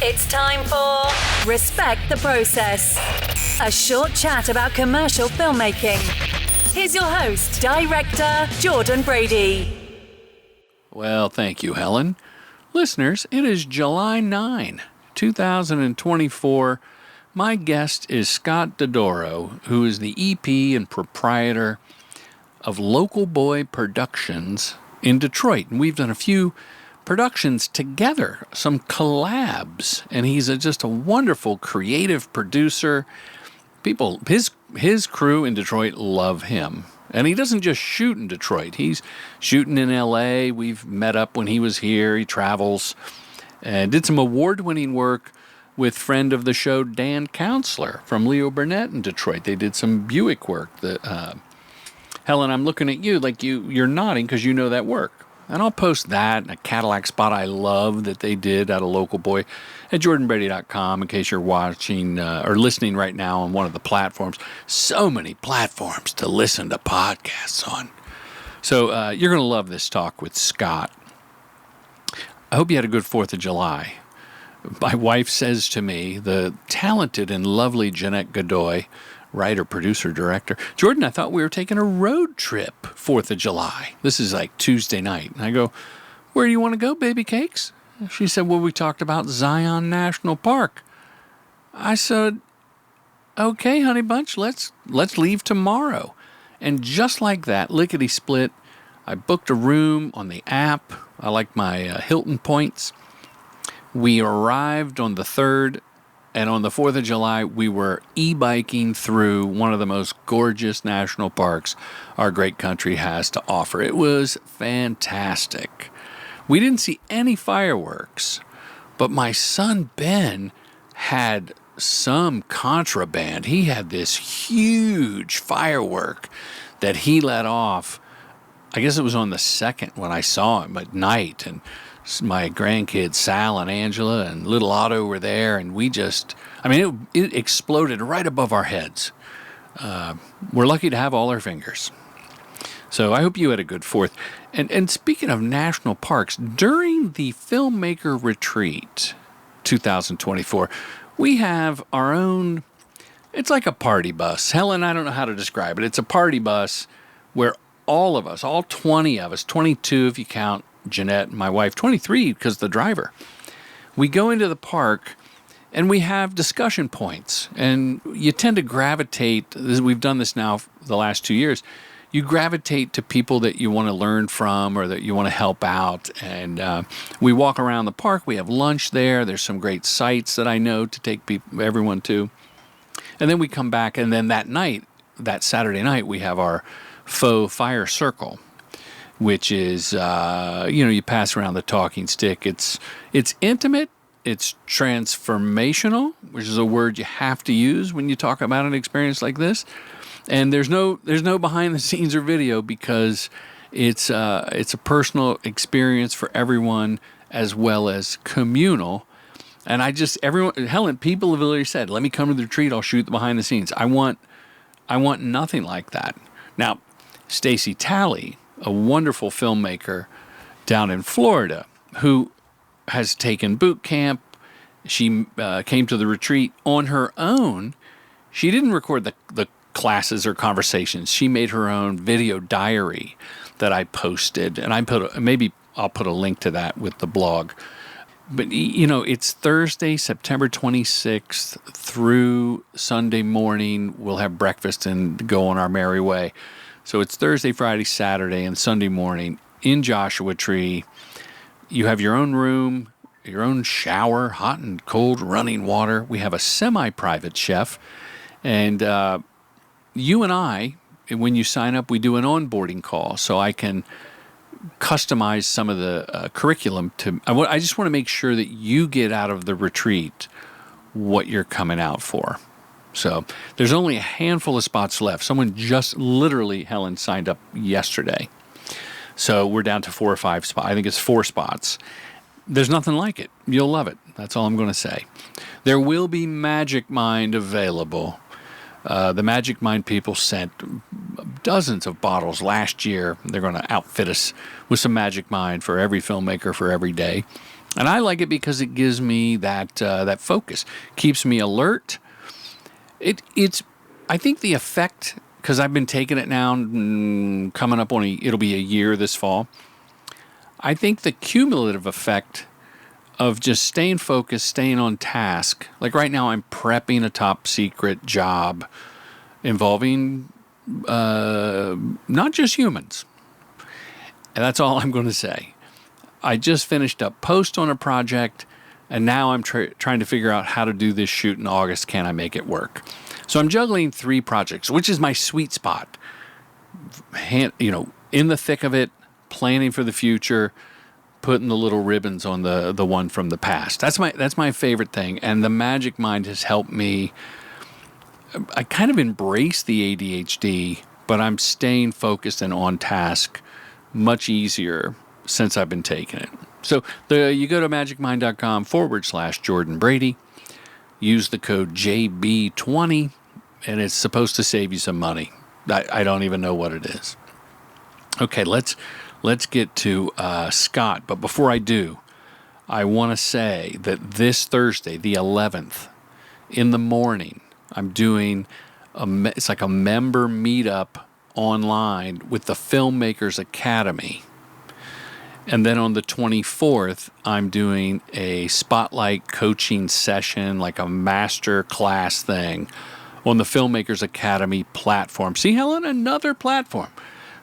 It's time for Respect the Process, a short chat about commercial filmmaking. Here's your host, director Jordan Brady. Well, thank you, Helen. Listeners, it is July 9, 2024. My guest is Scott Dodoro, who is the EP and proprietor of Local Boy Productions in Detroit. And we've done a few productions together, some collabs, and he's just a wonderful creative producer. People, his crew in Detroit love him. And he doesn't just shoot in Detroit. He's shooting in L.A. We've met up when he was here. He travels and did some award-winning work with friend of the show, Dan Counselor from Leo Burnett in Detroit. They did some Buick work. Helen, I'm looking at you like you're nodding because you know that work. And I'll post that and a Cadillac spot I love that they did at a Local Boy at jordanbrady.com in case you're watching or listening right now on one of the platforms. So many platforms to listen to podcasts on. So you're going to love this talk with Scott. I hope you had a good 4th of July. My wife says to me, the talented and lovely Jeanette Godoy, writer, producer, director, Jordan, I thought we were taking a road trip 4th of July. This is like Tuesday night. And I go, where do you want to go, baby cakes? She said, well, we talked about Zion National Park. I said, okay, honey bunch, let's leave tomorrow. And just like that, lickety-split, I booked a room on the app. I like my Hilton points. We arrived on the 3rd. And on the 4th of July, we were e-biking through one of the most gorgeous national parks our great country has to offer. It was fantastic. We didn't see any fireworks, but my son Ben had some contraband. He had this huge firework that he let off. I guess it was on the 2nd when I saw him at night, and my grandkids, Sal and Angela and little Otto were there, and it exploded right above our heads. We're lucky to have all our fingers. So I hope you had a good 4th. And speaking of national parks, during the Filmmaker Retreat 2024, we have our own, it's like a party bus. Helen, I don't know how to describe it. It's a party bus where all of us, all 20 of us, 22 if you count Jeanette and my wife, 23 because the driver. We go into the park and we have discussion points, and you tend to gravitate, we've done this now the last 2 years, you gravitate to people that you want to learn from or that you want to help out. And we walk around the park, we have lunch there, there's some great sites that I know to take everyone to. And then we come back, and then that night, that Saturday night, we have our faux fire circle, which is, you pass around the talking stick. It's intimate, it's transformational, which is a word you have to use when you talk about an experience like this. And there's no behind the scenes or video because it's a personal experience for everyone as well as communal. And Helen, people have already said, let me come to the retreat, I'll shoot the behind the scenes. I want nothing like that. Now, Stacy Talley, a wonderful filmmaker down in Florida who has taken boot camp. She came to the retreat on her own. She didn't record the classes or conversations. She made her own video diary that I posted, and maybe I'll put a link to that with the blog. But, it's Thursday, September 26th through Sunday morning. We'll have breakfast and go on our merry way. So it's Thursday, Friday, Saturday, and Sunday morning in Joshua Tree. You have your own room, your own shower, hot and cold running water. We have a semi-private chef. And you and I, when you sign up, we do an onboarding call so I can customize some of the curriculum. I just want to make sure that you get out of the retreat what you're coming out for. So there's only a handful of spots left. Someone just literally, Helen, signed up yesterday. So we're down to 4 or 5 spots. I think it's 4 spots. There's nothing like it. You'll love it. That's all I'm going to say. There will be Magic Mind available. The Magic Mind people sent dozens of bottles last year. They're going to outfit us with some Magic Mind for every filmmaker for every day. And I like it because it gives me that focus, keeps me alert. I think the effect, because I've been taking it now, coming up on it'll be a year this fall. I think the cumulative effect of just staying focused, staying on task. Like right now, I'm prepping a top secret job involving not just humans. And that's all I'm going to say. I just finished up post on a project, and now I'm trying to figure out how to do this shoot in August. Can I make it work? So I'm juggling 3 projects, which is my sweet spot. In the thick of it, planning for the future, putting the little ribbons on the one from the past. That's my favorite thing. And the Magic Mind has helped me. I kind of embrace the ADHD, but I'm staying focused and on task much easier since I've been taking it. So you go to magicmind.com/Jordan Brady, use the code JB20, and it's supposed to save you some money. I don't even know what it is. Okay, let's get to Scott. But before I do, I want to say that this Thursday, the 11th, in the morning, I'm doing it's like a member meetup online with the Filmmakers Academy. And then on the 24th, I'm doing a spotlight coaching session, like a master class thing on the Filmmakers Academy platform. See, Helen, another platform.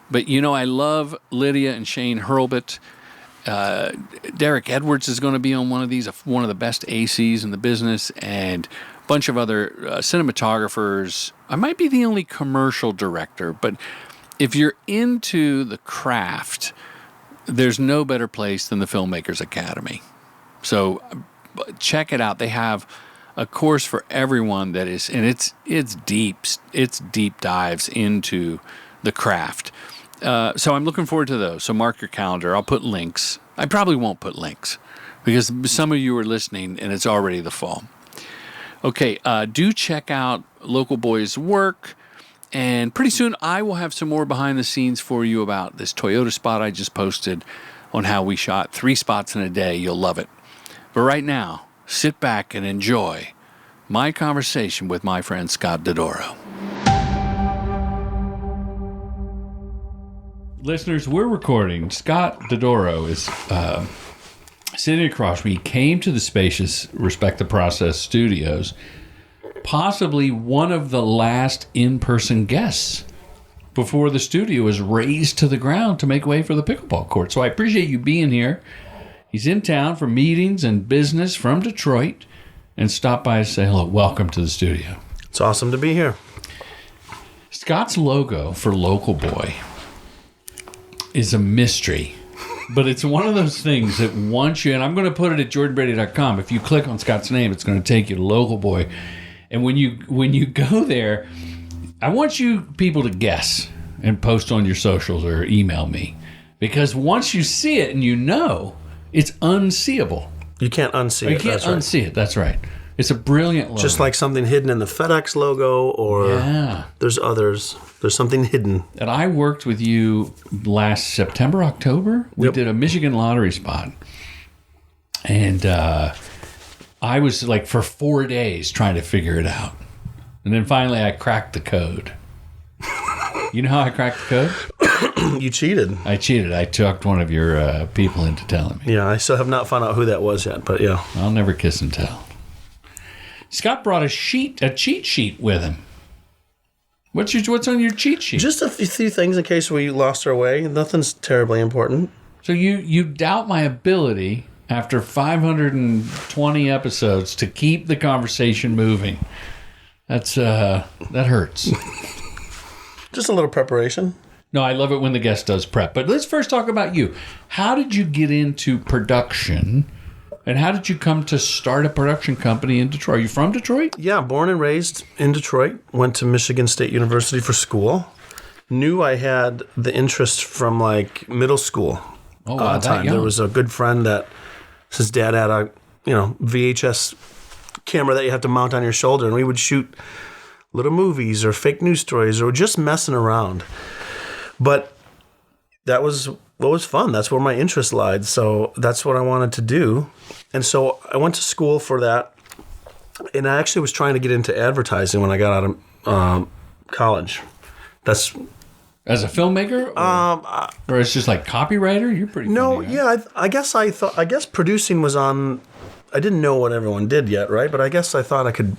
But, I love Lydia and Shane Hurlbut. Derek Edwards is going to be on one of these, one of the best ACs in the business, and a bunch of other cinematographers. I might be the only commercial director, but if you're into the craft, there's no better place than the Filmmakers Academy. So check it out. They have a course for everyone that is, and it's deep dives into the craft. So I'm looking forward to those. So mark your calendar. I'll put links. I probably won't put links because some of you are listening and it's already the fall. Okay, do check out Local Boy's work. And pretty soon I will have some more behind the scenes for you about this Toyota spot I just posted on how we shot 3 spots in a day. You'll love it. But right now, sit back and enjoy my conversation with my friend Scott Dodoro. Listeners, we're recording. Scott Dodoro is sitting across me. He came to the spacious Respect the Process studios, possibly one of the last in-person guests before the studio was razed to the ground to make way for the pickleball court. So I appreciate you being here. He's in town for meetings and business from Detroit and stopped by to say hello. Welcome to the studio. It's awesome to be here. Scott's logo for Local Boy is a mystery, but it's one of those things that once you, and I'm going to put it at jordanbrady.com. If you click on Scott's name, it's going to take you to Local Boy. And when you go there, I want you people to guess and post on your socials or email me. Because once you see it and it's unseeable. You can't unsee it. You can't unsee it. That's right. It's a brilliant logo. Just like something hidden in the FedEx logo or there's others. There's something hidden. And I worked with you last September, October. We did a Michigan lottery spot. And I was like for 4 days trying to figure it out. And then finally I cracked the code. You know how I cracked the code? You cheated. I cheated. I talked one of your people into telling me. Yeah, I still have not found out who that was yet, but yeah. I'll never kiss and tell. Scott brought a cheat sheet with him. What's on your cheat sheet? Just a few things in case we lost our way. Nothing's terribly important. So you doubt my ability after 520 episodes to keep the conversation moving. That hurts. Just a little preparation. No, I love it when the guest does prep. But let's first talk about you. How did you get into production? And how did you come to start a production company in Detroit? Are you from Detroit? Yeah, born and raised in Detroit. Went to Michigan State University for school. Knew I had the interest from like middle school. Oh, wow, that young. There was a good friend that his dad had a VHS camera that you have to mount on your shoulder, and we would shoot little movies or fake news stories or just messing around. But that was what was fun. That's where my interest lied. So that's what I wanted to do. And so I went to school for that. And I actually was trying to get into advertising when I got out of college. That's as a filmmaker, or it's just like copywriter. You're pretty. No, funny, yeah. I guess producing was on. I didn't know what everyone did yet, right? But I guess I thought I could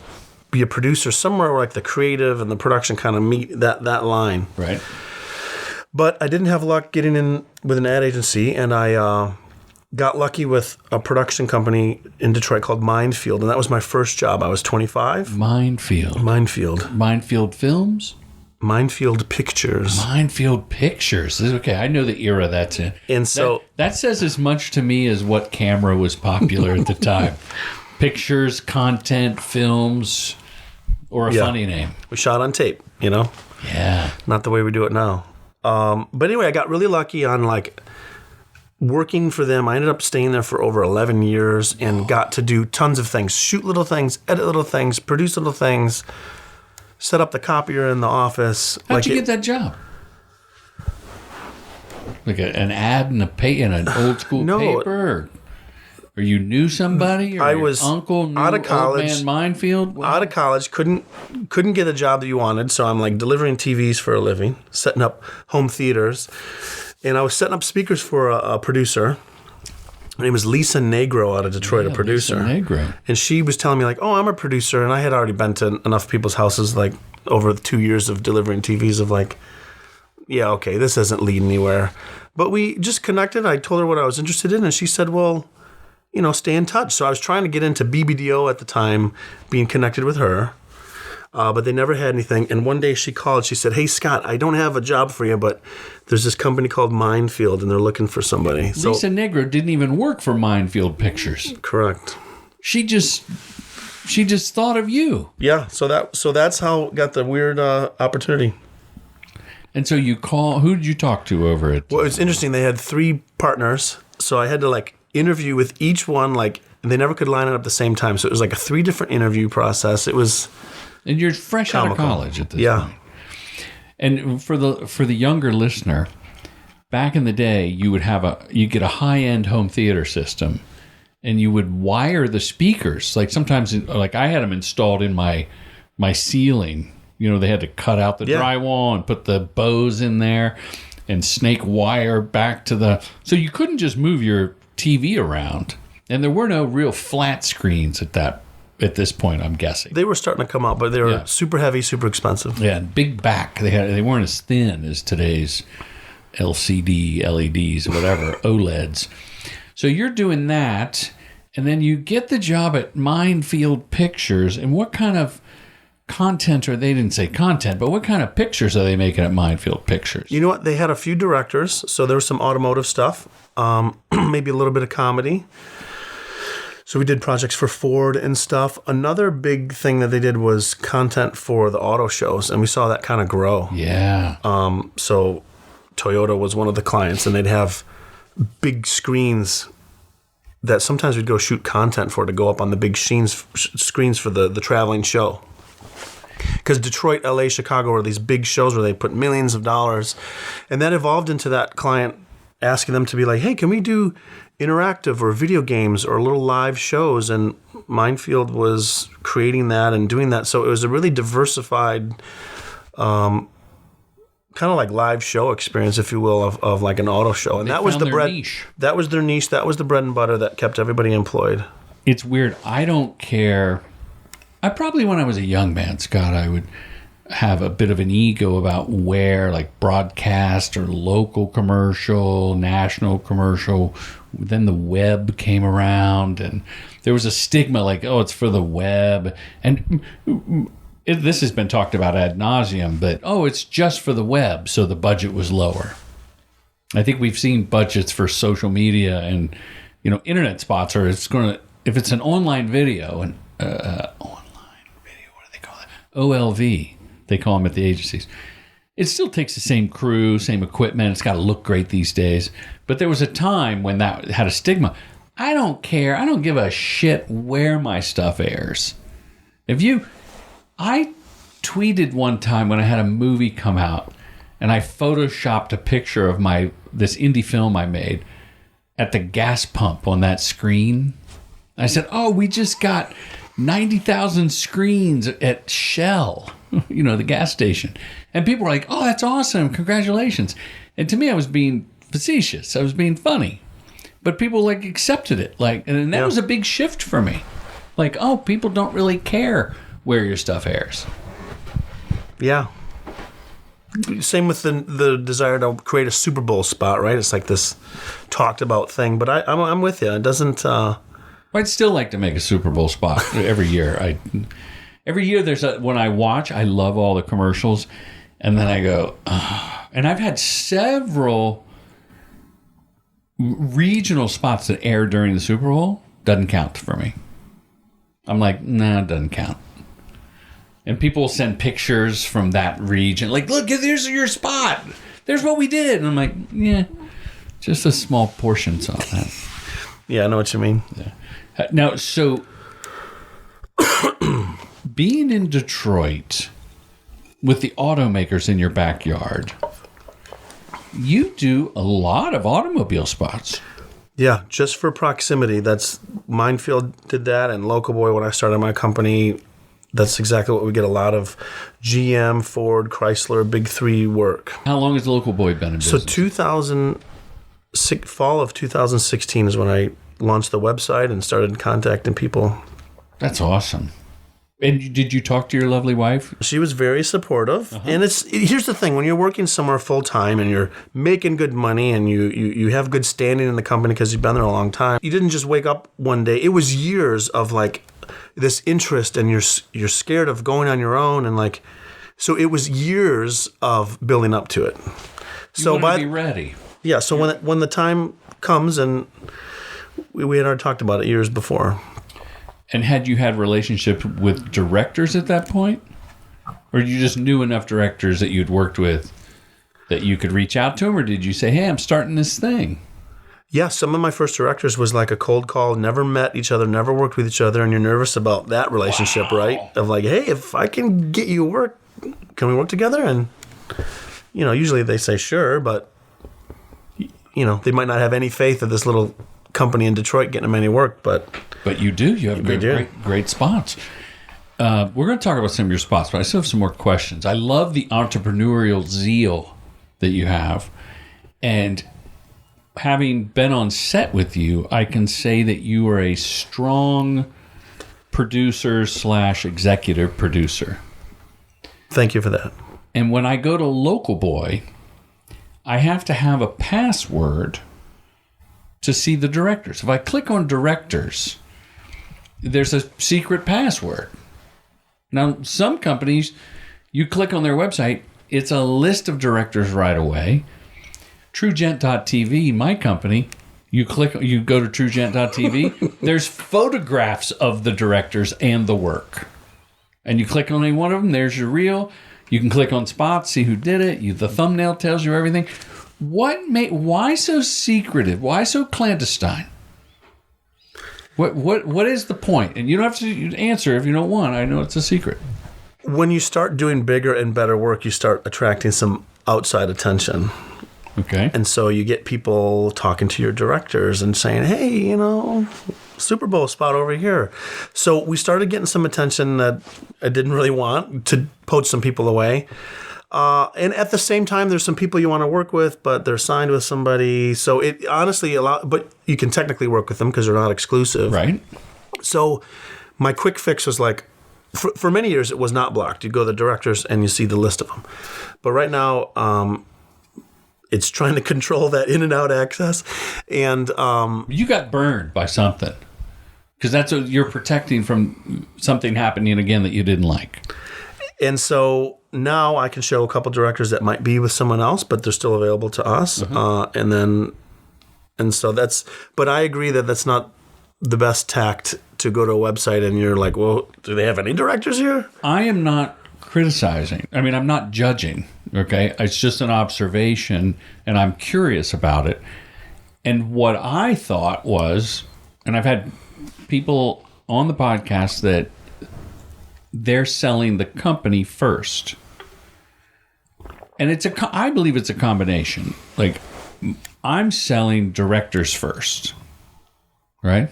be a producer somewhere where like the creative and the production kind of meet that line, right? But I didn't have luck getting in with an ad agency, and I got lucky with a production company in Detroit called Mindfield, and that was my first job. I was 25. Mindfield Films? Mindfield Pictures. Mindfield Pictures. Okay, I know the era that's in. And so that says as much to me as what camera was popular at the time. Pictures, content, films, or a funny name. We shot on tape, Yeah. Not the way we do it now. But anyway, I got really lucky on like working for them. I ended up staying there for over 11 years and got to do tons of things. Shoot little things, edit little things, produce little things, set up the copier in the office. How'd you get that job? Like an ad in an old school paper? Or you knew somebody? Or I was uncle knew out of college. Old Man Mindfield? Well, out of college, couldn't get a job that you wanted, so I'm like delivering TVs for a living, setting up home theaters. And I was setting up speakers for a producer. Her name was Lisa Negro out of Detroit, a producer. Lisa Negro. And she was telling me like, oh, I'm a producer. And I had already been to enough people's houses like over the 2 years of delivering TVs of like, yeah, okay, this doesn't lead anywhere. But we just connected. I told her what I was interested in. And she said, well, stay in touch. So I was trying to get into BBDO at the time, being connected with her. But they never had anything. And one day she called. She said, hey, Scott, I don't have a job for you, but there's this company called Mindfield, and they're looking for somebody. Lisa Negro didn't even work for Mindfield Pictures. Correct. She just thought of you. Yeah. So that's how I got the weird opportunity. And so who did you talk to over it? Well, it's interesting. They had 3 partners. So I had to like interview with each one, like, and they never could line it up at the same time. So it was like a 3 different interview process. It was... And you're fresh out of college at this point. And for the younger listener, back in the day, you get a high-end home theater system, and you would wire the speakers. Like sometimes, like I had them installed in my ceiling. They had to cut out the drywall and put the bows in there, and snake wire back to the. So you couldn't just move your TV around, and there were no real flat screens at this point, I'm guessing. They were starting to come out, but they were super heavy, super expensive. Yeah, and big back. They weren't as thin as today's LCD, LEDs, whatever, OLEDs. So you're doing that, and then you get the job at Mindfield Pictures. And what kind of content, or they didn't say content, but what kind of pictures are they making at Mindfield Pictures? You know what? They had a few directors, so there was some automotive stuff, maybe a little bit of comedy. So we did projects for Ford and stuff. Another big thing that they did was content for the auto shows, and we saw that kind of grow. Yeah. So Toyota was one of the clients, and they'd have big screens that sometimes we'd go shoot content for to go up on the big screens for the traveling show. Because Detroit, LA, Chicago were these big shows where they put millions of dollars, and that evolved into that client asking them to be like, hey, can we do interactive or video games or little live shows? And Mindfield was creating that and doing that. So it was a really diversified kind of like live show experience, if you will, of like an auto show. And that was the bread. Niche. That was their niche. That was the bread and butter that kept everybody employed. It's weird. I don't care. When I was a young man, Scott, I would have a bit of an ego about where, like broadcast or local commercial, national commercial. Then the web came around, and there was a stigma like, oh, it's for the web. And this has been talked about ad nauseum, but, oh, it's just for the web, so the budget was lower. I think we've seen budgets for social media and, internet spots, or if it's an online video, what do they call it? OLV. They call them at the agencies. It still takes the same crew, same equipment. It's got to look great these days. But there was a time when that had a stigma. I don't care. I don't give a shit where my stuff airs. I tweeted one time when I had a movie come out, and I photoshopped a picture of this indie film I made at the gas pump on that screen. I said, "Oh, we just got 90,000 screens at Shell, the gas station." And people were like, "Oh, that's awesome. Congratulations." And to me, I was being facetious. I was being funny. But people accepted it. And that was a big shift for me. Oh, people don't really care where your stuff airs. Yeah. Same with the desire to create a Super Bowl spot, right? It's like this talked about thing. But I'm with you. It doesn't... I'd still like to make a Super Bowl spot every year. Every year when I watch, I love all the commercials. And then I go... And I've had several regional spots that air during the Super Bowl. Doesn't count for me. I'm like, nah, it doesn't count. And people will send pictures from that region. Look, there's your spot. There's what we did. And I'm like, yeah, just a small portion of that. Yeah, I know what you mean. Yeah. Now, so being in Detroit with the automakers in your backyard, you do a lot of automobile spots. Yeah, just for proximity. That's Minefield did that, and Local Boy when I started my company. That's exactly what we get. A lot of GM, Ford, Chrysler, Big Three work. How long has Local Boy been in business? So fall of 2016 is when I launched the website and started contacting people. That's awesome. And did you talk to your lovely wife? She was very supportive. Uh-huh. And here's the thing. When you're working somewhere full-time and you're making good money and you have good standing in the company because you've been there a long time, you didn't just wake up one day. It was years of this interest, and you're scared of going on your own, and so it was years of building up to it. You wanted to be ready. Yeah. So when the time comes, and we had already talked about it years before. And had you had relationship with directors at that point? Or you just knew enough directors that you'd worked with that you could reach out to them? Or did you say, hey, I'm starting this thing? Yeah, some of my first directors was like a cold call, never met each other, never worked with each other, and you're nervous about that relationship, right? Of hey, if I can get you work, can we work together? And, usually they say sure, but, they might not have any faith of this little company in Detroit getting them any work, but you do. You have great spots. We're going to talk about some of your spots, but I still have some more questions. I love the entrepreneurial zeal that you have, and having been on set with you, I can say that you are a strong producer / executive producer. Thank you for that. And when I go to Local Boy, I have to have a password to see the directors. If I click on directors, there's a secret password. Now, some companies, you click on their website, it's a list of directors right away. TrueGent.tv, my company, you go to TrueGent.tv, there's photographs of the directors and the work. And you click on any one of them, there's your reel. You can click on spots, see who did it. The thumbnail tells you everything. Why so secretive? Why so clandestine? What is the point? And you don't have to answer if you don't want. I know it's a secret. When you start doing bigger and better work, you start attracting some outside attention. Okay. And so you get people talking to your directors and saying, hey, Super Bowl spot over here. So we started getting some attention that I didn't really want, to poach some people away. And at the same time, there's some people you want to work with, but they're signed with somebody. So it honestly but you can technically work with them because they're not exclusive. Right. So my quick fix was for many years, it was not blocked. You go to the directors and you see the list of them. But right now, it's trying to control that in and out access. And you got burned by something, because that's what you're protecting from, something happening again that you didn't like. And so now I can show a couple directors that might be with someone else, but they're still available to us. Uh-huh. But I agree that that's not the best tact to go to a website and you're like, well, do they have any directors here? I am not criticizing. I mean, I'm not judging. Okay. It's just an observation, and I'm curious about it. And what I thought was, and I've had people on the podcast that they're selling the company first. And I believe it's a combination. Like, I'm selling directors first, right?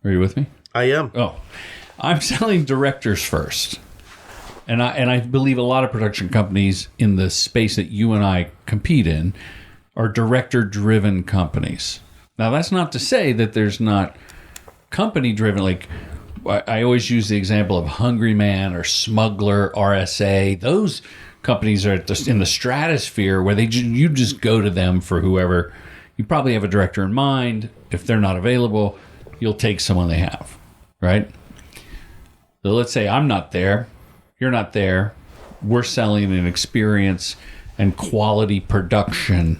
Are you with me? I am. Oh, I'm selling directors first. And I believe a lot of production companies in the space that you and I compete in are director-driven companies. Now, that's not to say that there's not company-driven. Like, I always use the example of Hungry Man or Smuggler, RSA. Those companies are in the stratosphere where you just go to them for whoever. You probably have a director in mind. If they're not available, you'll take someone they have, right? So let's say I'm not there. You're not there. We're selling an experience and quality production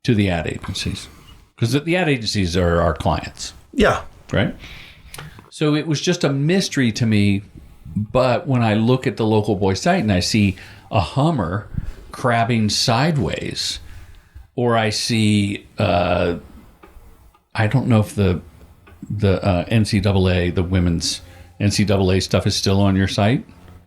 to the ad agencies. Because the ad agencies are our clients. Yeah. Right? So it was just a mystery to me. But when I look at the Local Boy site and I see a Hummer crabbing sideways, or I see, I don't know if the NCAA, the women's NCAA stuff is still on your site,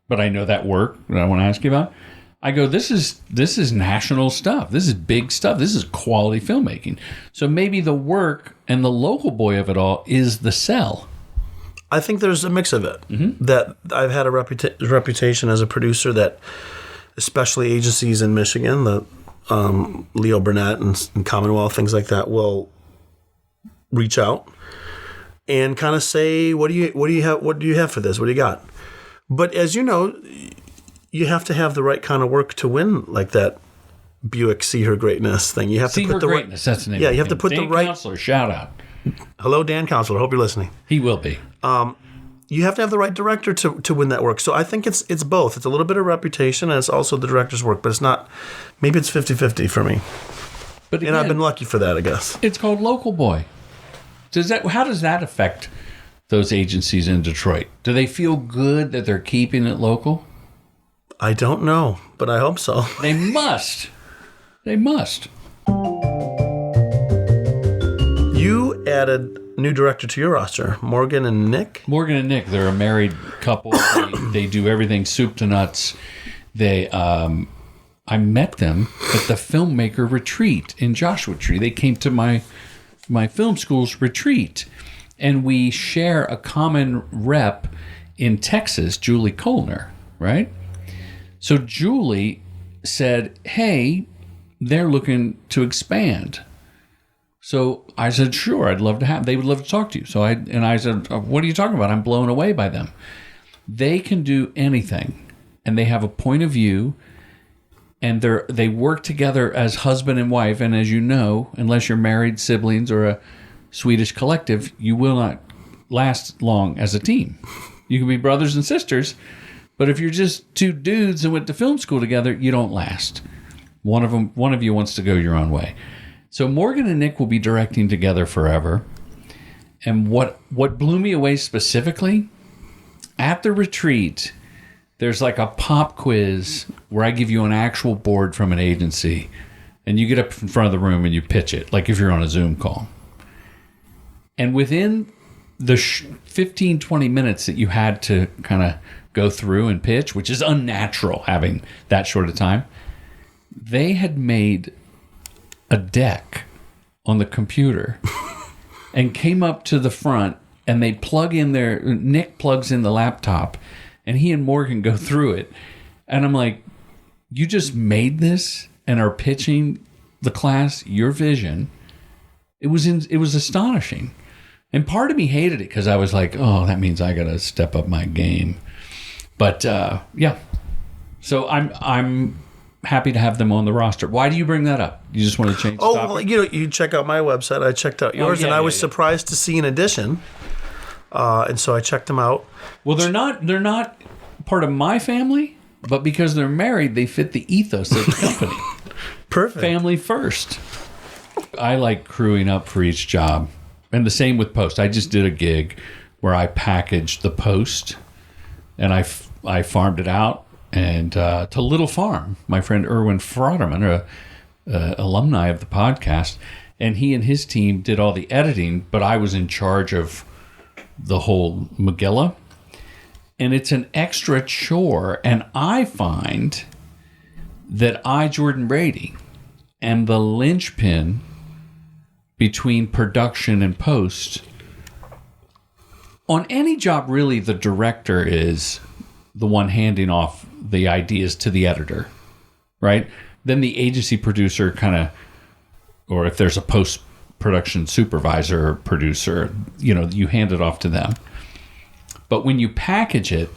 but I know that work that I want to ask you about. I go, this is national stuff. This is big stuff. This is quality filmmaking. So maybe the work and the Local Boy of it all is the sell. I think there's a mix of it. Mm-hmm. That I've had a reputation as a producer that, especially agencies in Michigan, the Leo Burnett and Commonwealth, things like that, will reach out and kind of say, what do you have for this? What do you got? But as you know, you have to have the right kind of work to win, like that Buick See Her Greatness thing. You have See to put Her the Greatness. That's the name. Yeah, of you have to put Dan the right. Counselor, shout out. Hello, Dan Counselor. Hope you're listening. He will be. You have to have the right director to win that work. So I think it's both. It's a little bit of reputation, and it's also the director's work. But it's not. Maybe it's 50-50 for me. But again, and I've been lucky for that, I guess. It's called Local Boy. How does that affect those agencies in Detroit? Do they feel good that they're keeping it local? I don't know, but I hope so. They must. They must. You added new director to your roster, Morgan and Nick. Morgan and Nick, they're a married couple. They do everything soup to nuts. I met them at the Filmmaker Retreat in Joshua Tree. They came to my film school's retreat, and we share a common rep in Texas, Julie Kolner, right? So Julie said, hey, they're looking to expand. So I said, sure, I'd love to have. They would love to talk to you. So I said, what are you talking about? I'm blown away by them. They can do anything, and they have a point of view, and they work together as husband and wife. And as you know, unless you're married, siblings, or a Swedish collective, you will not last long as a team. You can be brothers and sisters, but if you're just two dudes and went to film school together, you don't last. One of you wants to go your own way. So Morgan and Nick will be directing together forever. And what blew me away specifically, at the retreat, there's like a pop quiz where I give you an actual board from an agency, and you get up in front of the room and you pitch it, like if you're on a Zoom call. And within the 15, 20 minutes that you had to kind of go through and pitch, which is unnatural having that short a time, they had made a deck on the computer and came up to the front, and they plug in Nick plugs in the laptop, and he and Morgan go through it. And I'm like, you just made this and are pitching the class your vision. It was astonishing. And part of me hated it because I was like, oh, that means I got to step up my game. But yeah. So I'm happy to have them on the roster. Why do you bring that up? You just want to change the topic? Well, you check out my website. I checked out yours, and I was surprised to see an addition. And so I checked them out. Well, they're not part of my family, but because they're married, they fit the ethos of the company. Perfect. Family first. I like crewing up for each job. And the same with post. I just did a gig where I packaged the post, and I farmed it out and to Little Farm. My friend Erwin Frotterman, alumni of the podcast, and he and his team did all the editing, but I was in charge of the whole Megillah. And it's an extra chore, and I find that I, Jordan Brady, am the linchpin between production and post. On any job, really, the director is the one handing off the ideas to the editor, right? Then the agency producer kind of, or if there's a post-production supervisor or producer, you hand it off to them. But when you package it,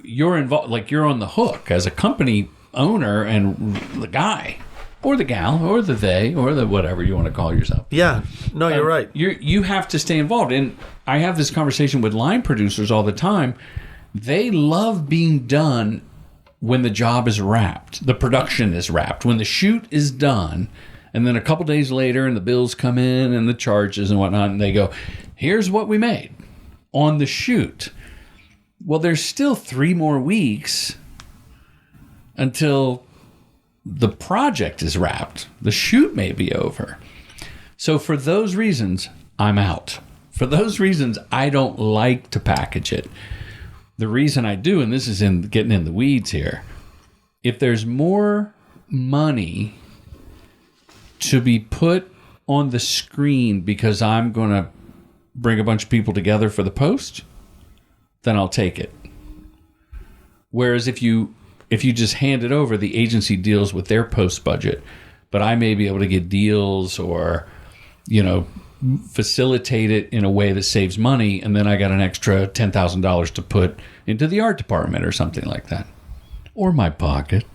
you're involved, like you're on the hook as a company owner and the guy or the gal or the they or the whatever you want to call yourself. Yeah, no, you're right. You have to stay involved. And I have this conversation with line producers all the time. They love being done when the job is wrapped, the production is wrapped, when the shoot is done. And then a couple days later and the bills come in and the charges and whatnot, and they go, here's what we made on the shoot. Well, there's still 3 more weeks until the project is wrapped. The shoot may be over. So for those reasons, I'm out. For those reasons, I don't like to package it. The reason I do, and this is getting in the weeds here, if there's more money to be put on the screen because I'm going to bring a bunch of people together for the post, then I'll take it. Whereas if you just hand it over, the agency deals with their post budget, but I may be able to get deals or, facilitate it in a way that saves money, and then I got an extra $10,000 to put into the art department or something like that. Or my pocket.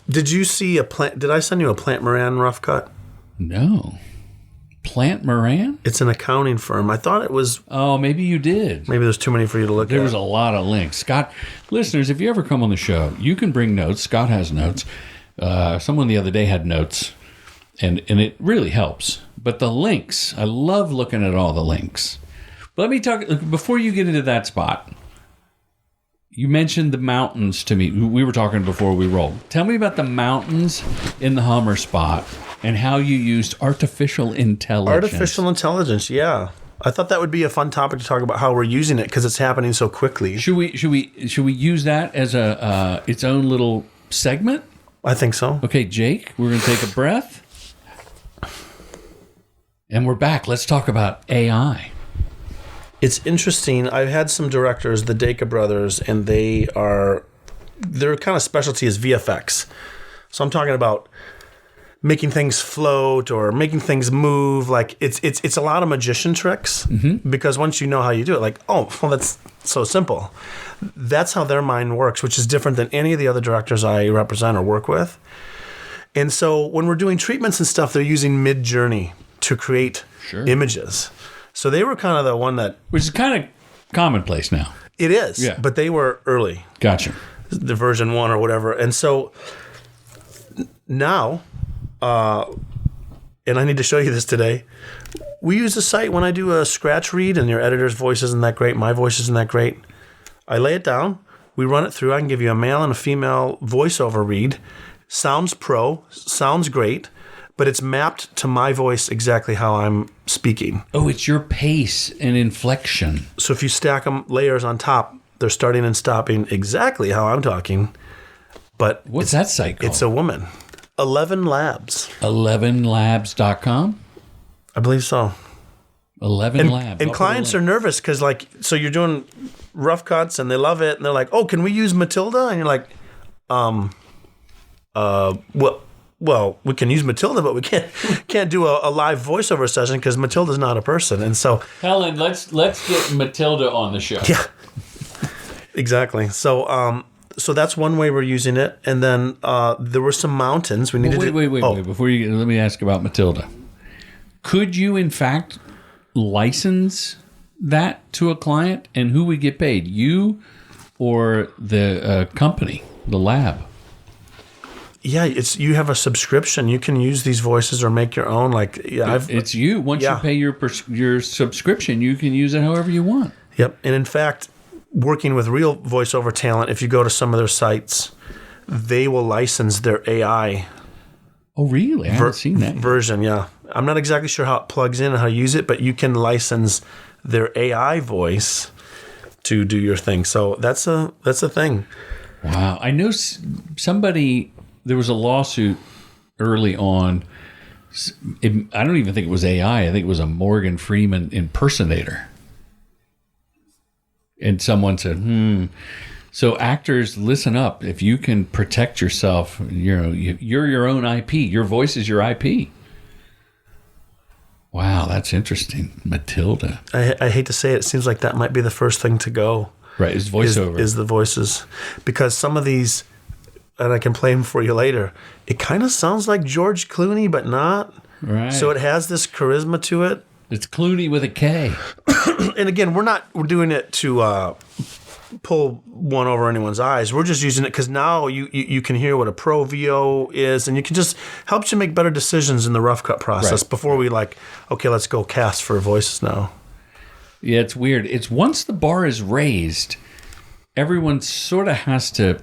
Did you see did I send you a Plant Moran rough cut? No. Plant Moran? It's an accounting firm. I thought it was... Oh, maybe you did. Maybe there's too many for you to look at. There was a lot of links. Scott, listeners, if you ever come on the show, you can bring notes. Scott has notes. Someone the other day had notes, and it really helps. But the links, I love looking at all the links. But let me talk, before you get into that spot, you mentioned the mountains to me. We were talking before we rolled. Tell me about the mountains in the Hummer spot and how you used artificial intelligence. Artificial intelligence, yeah. I thought that would be a fun topic to talk about how we're using it because it's happening so quickly. Should we use that as its own little segment? I think so. Okay, Jake, we're going to take a breath. And we're back. Let's talk about AI. It's interesting. I've had some directors, the Dacre brothers, and their kind of specialty is VFX. So I'm talking about making things float or making things move. Like it's a lot of magician tricks because once you know how you do it, like, oh, well, that's so simple. That's how their mind works, which is different than any of the other directors I represent or work with. And so when we're doing treatments and stuff, they're using Mid-Journey to create images. So they were kind of the one that... Which is kind of commonplace now. It is, yeah. But they were early. Gotcha. The version 1 or whatever. And so now, and I need to show you this today, we use a site when I do a scratch read and your editor's voice isn't that great, my voice isn't that great. I lay it down, we run it through, I can give you a male and a female voiceover read. Sounds pro, sounds great, but it's mapped to my voice exactly how I'm speaking. Oh, it's your pace and inflection. So if you stack them layers on top, they're starting and stopping exactly how I'm talking. But what's that site called? It's a woman. 11 Labs. 11labs.com? I believe so. 11 Labs. And clients are nervous because, like, so you're doing rough cuts and they love it. And they're like, oh, can we use Matilda? And you're like, well, we can use Matilda, but we can't do a live voiceover session because Matilda's not a person. And so, Helen, let's get Matilda on the show. Yeah, exactly. So that's one way we're using it. And then there were some mountains we needed. Wait. Before you let me ask about Matilda. Could you, in fact, license that to a client, and who would get paid? You or the company, the lab? Yeah, you have a subscription. You can use these voices or make your own. Like, yeah, it's you. Once you pay your subscription, you can use it however you want. Yep. And in fact, working with real voiceover talent, if you go to some of their sites, they will license their AI. Oh, really? I haven't seen that version. Yeah, I'm not exactly sure how it plugs in and how to use it, but you can license their AI voice to do your thing. So that's a thing. Wow. I know somebody, there was a lawsuit early on. I don't even think it was AI. I think it was a Morgan Freeman impersonator. And someone said, So actors, listen up. If you can protect yourself, you're your own IP. Your voice is your IP. Wow, that's interesting. Matilda. I hate to say it. It seems like that might be the first thing to go. Right, it's voiceover. Is the voices. Because some of these, and I can play them for you later, it kind of sounds like George Clooney, but not. Right. So it has this charisma to it. It's Clooney with a K. And again, we're doing it to pull one over anyone's eyes. We're just using it because now you can hear what a pro VO is, and you can just helps you make better decisions in the rough cut process before we okay, let's go cast for voices now. Yeah, it's weird. It's once the bar is raised, everyone sort of has to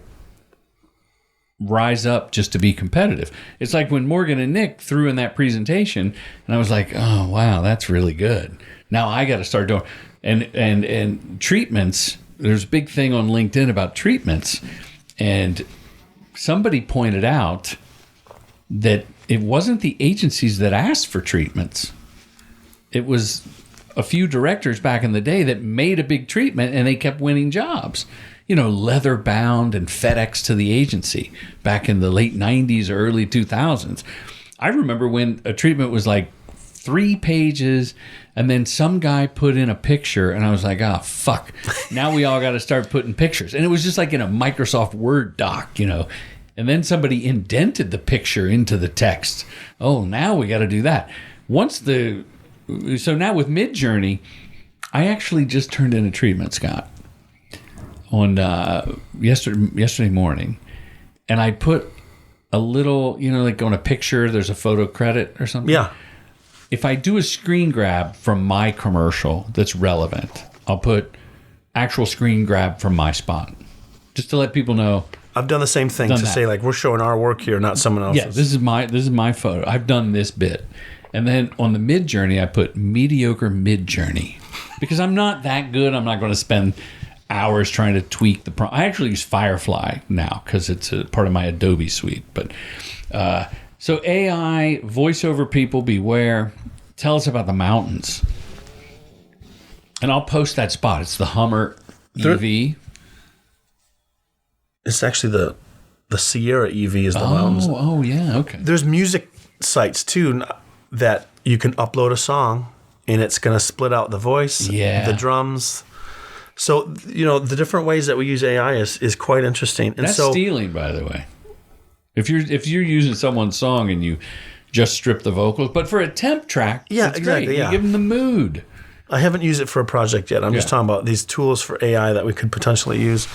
rise up just to be competitive. It's like when Morgan and Nick threw in that presentation, and I was like, oh, wow, that's really good. Now I got to start doing, and treatments. There's a big thing on LinkedIn about treatments, and somebody pointed out that it wasn't the agencies that asked for treatments. It was a few directors back in the day that made a big treatment, and they kept winning jobs. Leather bound and FedEx to the agency back in the late 90s, early 2000s. I remember when a treatment was like 3 pages, and then some guy put in a picture, and I was like, oh, fuck. Now we all got to start putting pictures. And it was just like in a Microsoft Word doc, And then somebody indented the picture into the text. Oh, now we got to do that. So now with Midjourney, I actually just turned in a treatment, Scott, on yesterday morning, and I put a little, like on a picture, there's a photo credit or something. Yeah. If I do a screen grab from my commercial that's relevant, I'll put actual screen grab from my spot, just to let people know. I've done the same thing to say we're showing our work here, not someone else's. Yeah, this is my photo. I've done this bit. And then on the Midjourney, I put mediocre Midjourney because I'm not that good. I'm not going to spend hours trying to tweak the prompt. I actually use Firefly now because it's a part of my Adobe suite. But so AI, voiceover people, beware. Tell us about the mountains. And I'll post that spot. It's the Hummer EV. It's actually the Sierra EV is the mountains. Oh, yeah, okay. There's music sites, too, that you can upload a song, and it's going to split out the voice, the drums. So, the different ways that we use AI is quite interesting. And that's stealing, by the way. If you're using someone's song and you just strip the vocals, but for a temp track, it's exactly, great. You give them the mood. I haven't used it for a project yet. I'm just talking about these tools for AI that we could potentially use.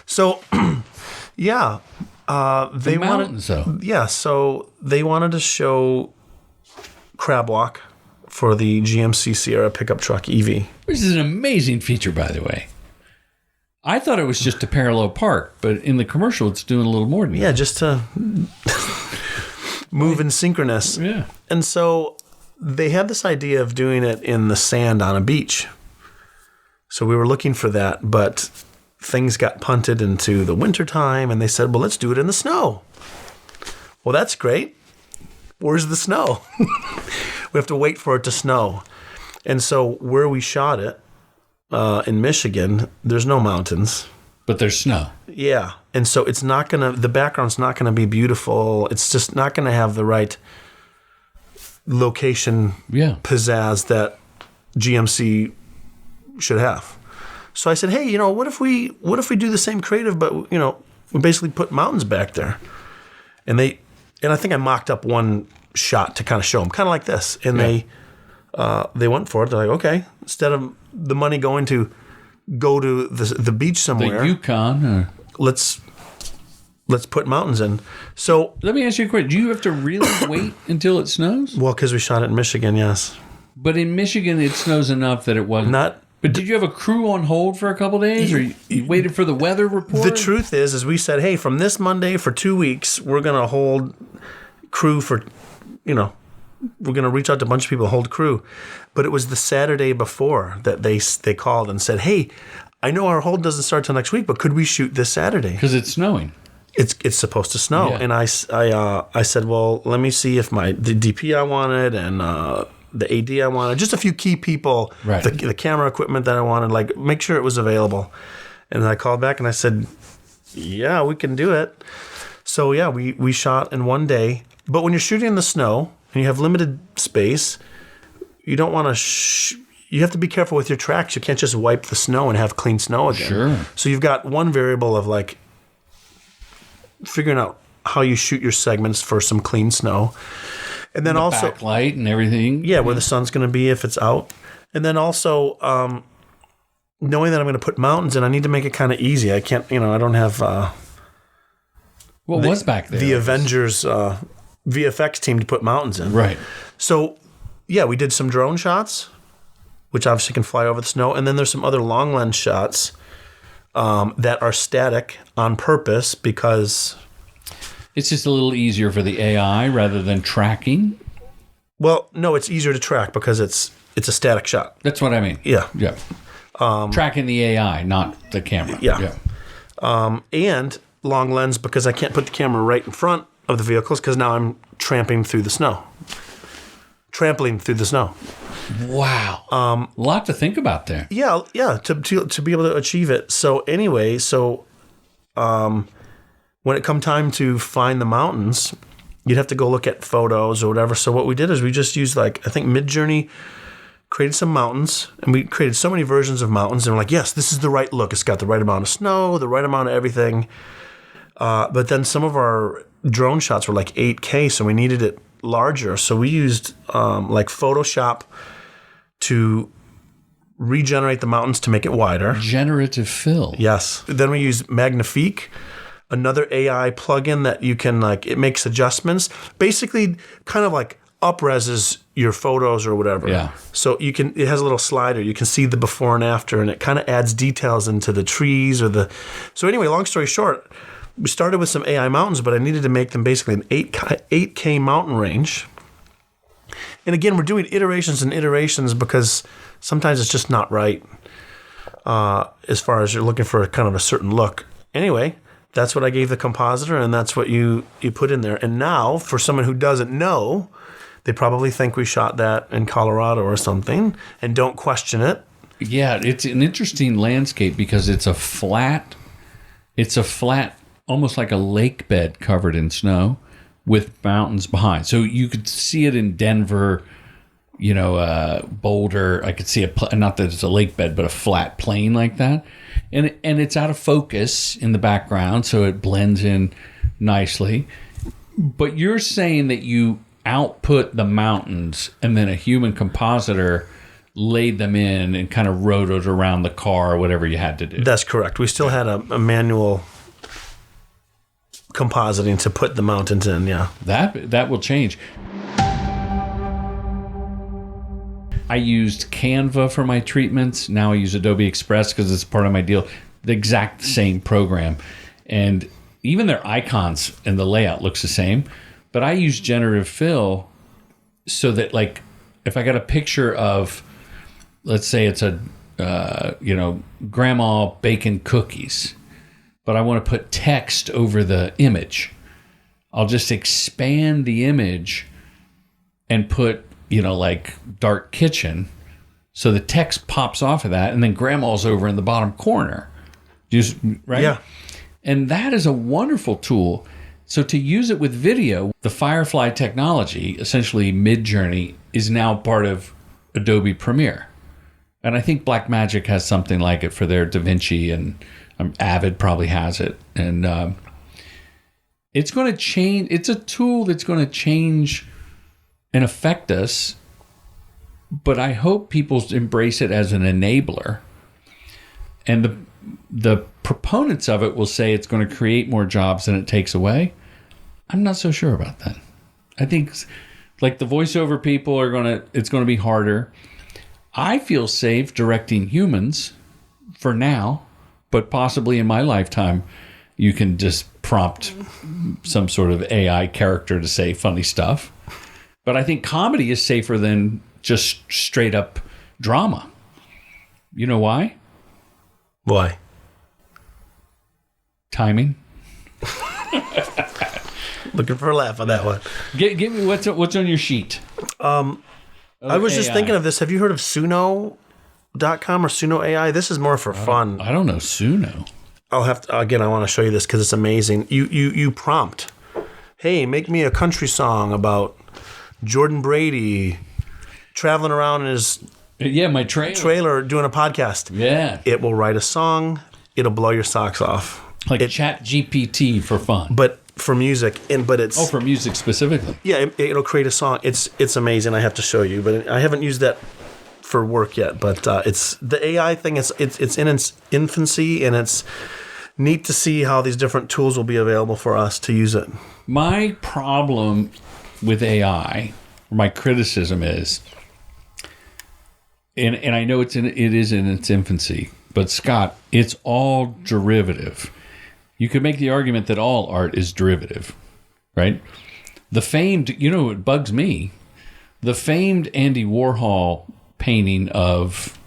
So, they wanted. So they wanted to show crab walk for the GMC Sierra pickup truck EV. Which is an amazing feature, by the way. I thought it was just a parallel park, but in the commercial, it's doing a little more than that. Yeah, just to move in synchronous. Yeah. And so they had this idea of doing it in the sand on a beach. So we were looking for that, but things got punted into the wintertime, and they said, well, let's do it in the snow. Well, that's great. Where's the snow? We have to wait for it to snow. And so where we shot it, in Michigan, there's no mountains. But there's snow. Yeah. And so the background's not going to be beautiful. It's just not going to have the right location pizzazz that GMC should have. So I said, hey, what if we do the same creative, but, we basically put mountains back there. And I think I mocked up one shot to kind of show them, kind of like this. And they went for it. They're like, okay, instead of the money going to go to the beach somewhere, the Yukon, let's put mountains in. So let me ask you a question: do you have to really wait until it snows? Well, because we shot it in Michigan, yes. But in Michigan, it snows enough that it wasn't. But did you have a crew on hold for a couple of days, or you waited for the weather report? The truth is we said, hey, from this Monday for 2 weeks, we're going to hold crew for, we're going to reach out to a bunch of people to hold crew. But it was the Saturday before that they called and said, hey, I know our hold doesn't start till next week, but could we shoot this Saturday? Because it's snowing. It's supposed to snow. Yeah. And I said, well, let me see if the DP I wanted and the AD I wanted, just a few key people, right. the camera equipment that I wanted, like make sure it was available. And then I called back and I said, yeah, we can do it. So yeah, we shot in one day. But when you're shooting in the snow and you have limited space, you don't want to you have to be careful with your tracks. You can't just wipe the snow and have clean snow again. Sure. So you've got one variable of like figuring out how you shoot your segments for some clean snow. And then also backlight and everything. Yeah, where the sun's going to be if it's out. And then also knowing that I'm going to put mountains in, I need to make it kind of easy. I can't, I don't have what was back there? The Avengers VFX team to put mountains in. Right. So, yeah, we did some drone shots, which obviously can fly over the snow. And then there's some other long lens shots that are static on purpose because it's just a little easier for the AI rather than tracking. Well, no, it's easier to track because it's a static shot. That's what I mean. Yeah. Yeah. Tracking the AI, not the camera. Yeah. And long lens because I can't put the camera right in front of the vehicles because now I'm trampling through the snow. Wow. A lot to think about there. Yeah, to be able to achieve it. So anyway, when it come time to find the mountains, you'd have to go look at photos or whatever. So what we did is we just used I think Midjourney created some mountains, and we created so many versions of mountains, and we're like, yes, this is the right look. It's got the right amount of snow, the right amount of everything. But then some of our drone shots were like 8K, so we needed it larger. So we used Photoshop to regenerate the mountains to make it wider. Generative fill. Yes. Then we used Magnifique, another AI plugin that you can it makes adjustments. Basically, kind of up-reses your photos or whatever. Yeah. So it has a little slider. You can see the before and after, and it kind of adds details into the trees So anyway, long story short, we started with some AI mountains, but I needed to make them basically an 8K mountain range. And again, we're doing iterations and iterations because sometimes it's just not right as far as you're looking for kind of a certain look. Anyway, that's what I gave the compositor, and that's what you put in there. And now, for someone who doesn't know, they probably think we shot that in Colorado or something and don't question it. Yeah, it's an interesting landscape because it's a flat, almost like a lake bed covered in snow with mountains behind. So you could see it in Denver, Boulder. I could see not that it's a lake bed, but a flat plain like that. And it's out of focus in the background, so it blends in nicely. But you're saying that you output the mountains and then a human compositor laid them in and kind of rotoed around the car or whatever you had to do. That's correct. We still had a manual compositing to put the mountains in, yeah. That will change. I used Canva for my treatments. Now I use Adobe Express because it's part of my deal. The exact same program. And even their icons and the layout looks the same. But I use generative fill so that, if I got a picture of, let's say it's a, grandma baking cookies, but I want to put text over the image, I'll just expand the image and put, dark kitchen. So the text pops off of that, and then grandma's over in the bottom corner. Right? Yeah. And that is a wonderful tool. So to use it with video, the Firefly technology, essentially Midjourney, is now part of Adobe Premiere. And I think Blackmagic has something like it for their DaVinci, and Avid probably has it. And it's going to change. It's a tool that's going to change and affect us. But I hope people embrace it as an enabler. And the proponents of it will say it's going to create more jobs than it takes away. I'm not so sure about that. I think the voiceover people it's going to be harder. I feel safe directing humans for now, but possibly in my lifetime, you can just prompt some sort of AI character to say funny stuff. But I think comedy is safer than just straight up drama. You know why? Why? Timing. Looking for a laugh on that one. Give me what's on your sheet. I was just thinking of this. Have you heard of Suno.com or Suno AI? This is more for fun. I don't know Suno. I'll have to, again, I want to show you this because it's amazing. You prompt, hey, make me a country song about Jordan Brady traveling around in his my trailer doing a podcast. Yeah. It will write a song. It'll blow your socks off. Like Chat GPT for fun. But for music, but it's for music specifically. Yeah, it'll create a song. It's amazing. I have to show you, but I haven't used that for work yet. But it's the AI thing. It's in its infancy, and it's neat to see how these different tools will be available for us to use it. My problem with AI, or my criticism is, and I know it is in its infancy, but Scott, it's all derivative. You could make the argument that all art is derivative, right? The famed, it bugs me, the famed Andy Warhol painting of,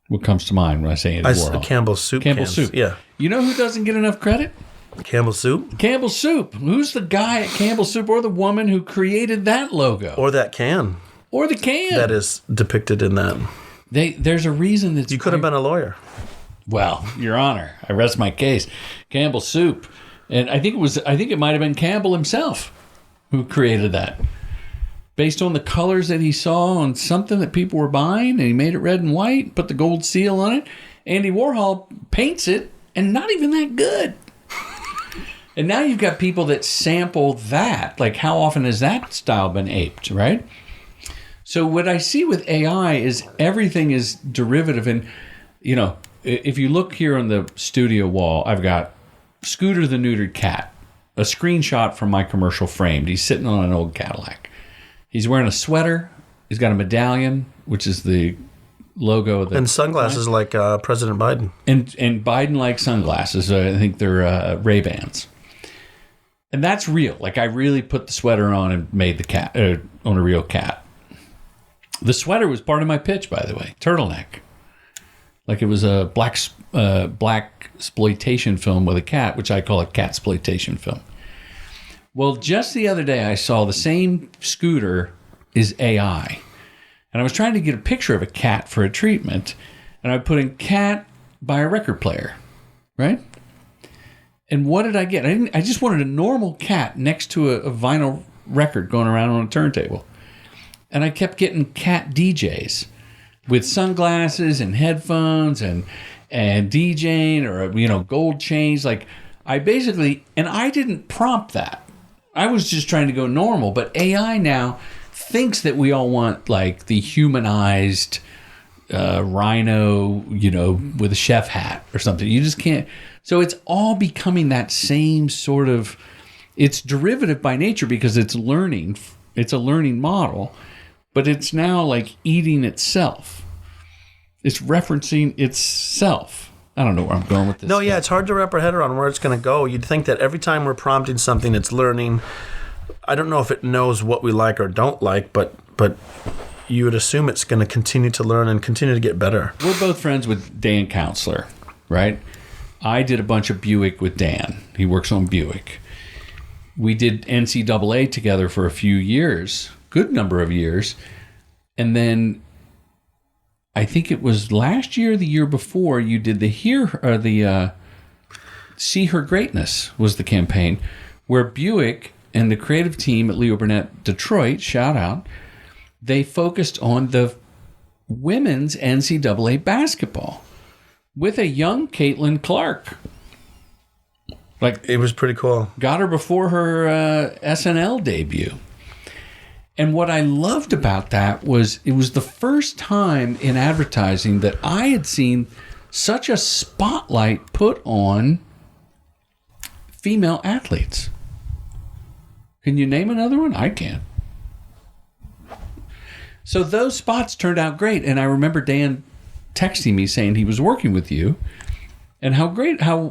what comes to mind when I say Andy Warhol? Campbell's Soup. Campbell's Soup. Yeah. You know who doesn't get enough credit? Campbell's Soup? Campbell's Soup. Who's the guy at Campbell's Soup or the woman who created that logo? Or that can. Or the can. That is depicted in that. There's a reason that you could have been a lawyer. Well, Your Honor, I rest my case. Campbell's Soup, and I think it might have been Campbell himself who created that, based on the colors that he saw on something that people were buying, and he made it red and white, put the gold seal on it. Andy Warhol paints it, and not even that good. And now you've got people that sample that. Like, how often has that style been aped, right? So what I see with AI is everything is derivative, and if you look here on the studio wall, I've got Scooter the neutered cat, a screenshot from my commercial framed. He's sitting on an old Cadillac. He's wearing a sweater. He's got a medallion, which is the logo of the... And sunglasses like President Biden. And Biden-like sunglasses. I think they're Ray-Bans. And that's real. Like, I really put the sweater on and made the cat on a real cat. The sweater was part of my pitch, by the way. Turtleneck. Like it was a black exploitation film with a cat, which I call a cat exploitation film. Well, just the other day, I saw the same scooter is AI. And I was trying to get a picture of a cat for a treatment. And I put in cat by a record player, right? And what did I get? I just wanted a normal cat next to a vinyl record going around on a turntable. And I kept getting cat DJs with sunglasses and headphones and DJing or gold chains. Like I didn't prompt that. I was just trying to go normal. But AI now thinks that we all want like the humanized rhino, with a chef hat or something. You just can't. So it's all becoming that same sort of. It's derivative by nature because it's learning. It's a learning model. But it's now like eating itself. It's referencing itself. I don't know where I'm going with this. No, yeah, it's hard to wrap our head around where it's going to go. You'd think that every time we're prompting something, it's learning. I don't know if it knows what we like or don't like, but you would assume it's going to continue to learn and continue to get better. We're both friends with Dan Counselor, right? I did a bunch of Buick with Dan. He works on Buick. We did NCAA together for a few years. Good number of years. And then I think it was last year or the year before you did the See Her Greatness was the campaign where Buick and the creative team at Leo Burnett Detroit, shout out, they focused on the women's NCAA basketball with a young Caitlin Clark. Like it was pretty cool. Got her before her SNL debut. And what I loved about that was it was the first time in advertising that I had seen such a spotlight put on female athletes. Can you name another one? I can't. So those spots turned out great. And I remember Dan texting me saying he was working with you. And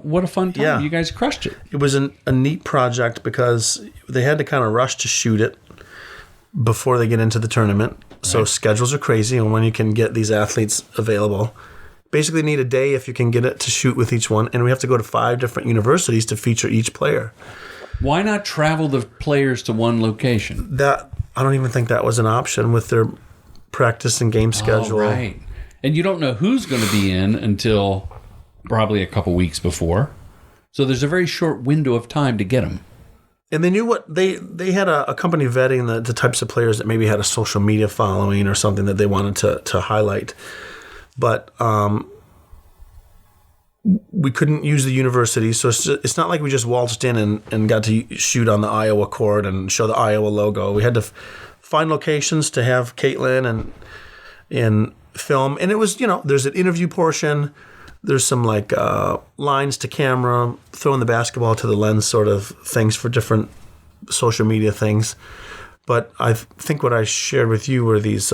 what a fun time. Yeah. You guys crushed it. It was a neat project because they had to kind of rush to shoot it before they get into the tournament. Right. So schedules are crazy and when you can get these athletes available. basically need a day if you can get it to shoot with each one, and we have to go to 5 different universities to feature each player. Why not travel the players to one location? That I don't even think that was an option with their practice and game schedule. Oh, right. And you don't know who's going to be in until probably a couple weeks before. So there's a very short window of time to get them. And they knew what they had a company vetting the types of players that maybe had a social media following or something that they wanted to highlight. But we couldn't use the university, so it's not like we just waltzed in and got to shoot on the Iowa court and show the Iowa logo. We had to find locations to have Caitlin and film. And it was, there's an interview portion. There's some like lines to camera, throwing the basketball to the lens sort of things for different social media things. But I think what I shared with you were these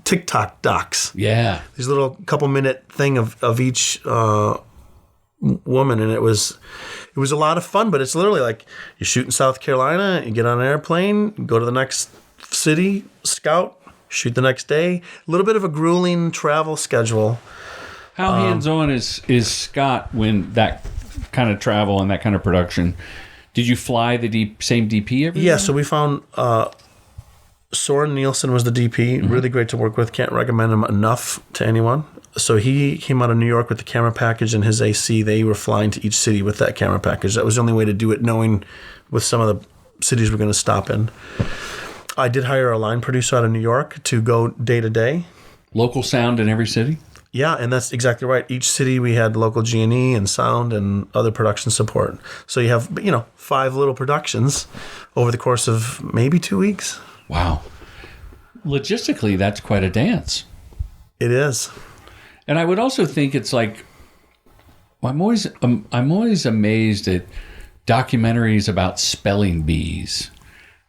TikTok docs. Yeah. These little couple-minute thing of each woman, and it was a lot of fun, but it's literally like you shoot in South Carolina, you get on an airplane, go to the next city, scout, shoot the next day. A little bit of a grueling travel schedule. How hands-on is Scott when that kind of travel and that kind of production? Did you fly the same DP every year? Yeah, so we found Soren Nielsen was the DP. Mm-hmm. Really great to work with. Can't recommend him enough to anyone. So he came out of New York with the camera package and his AC. They were flying to each city with that camera package. That was the only way to do it, knowing with some of the cities we're going to stop in. I did hire a line producer out of New York to go day to day. Local sound in every city? Yeah, and that's exactly right. Each city we had local G&E and sound and other production support. So you have, 5 little productions over the course of maybe 2 weeks. Wow. Logistically, that's quite a dance. It is. And I would also think it's like, I'm always amazed at documentaries about spelling bees.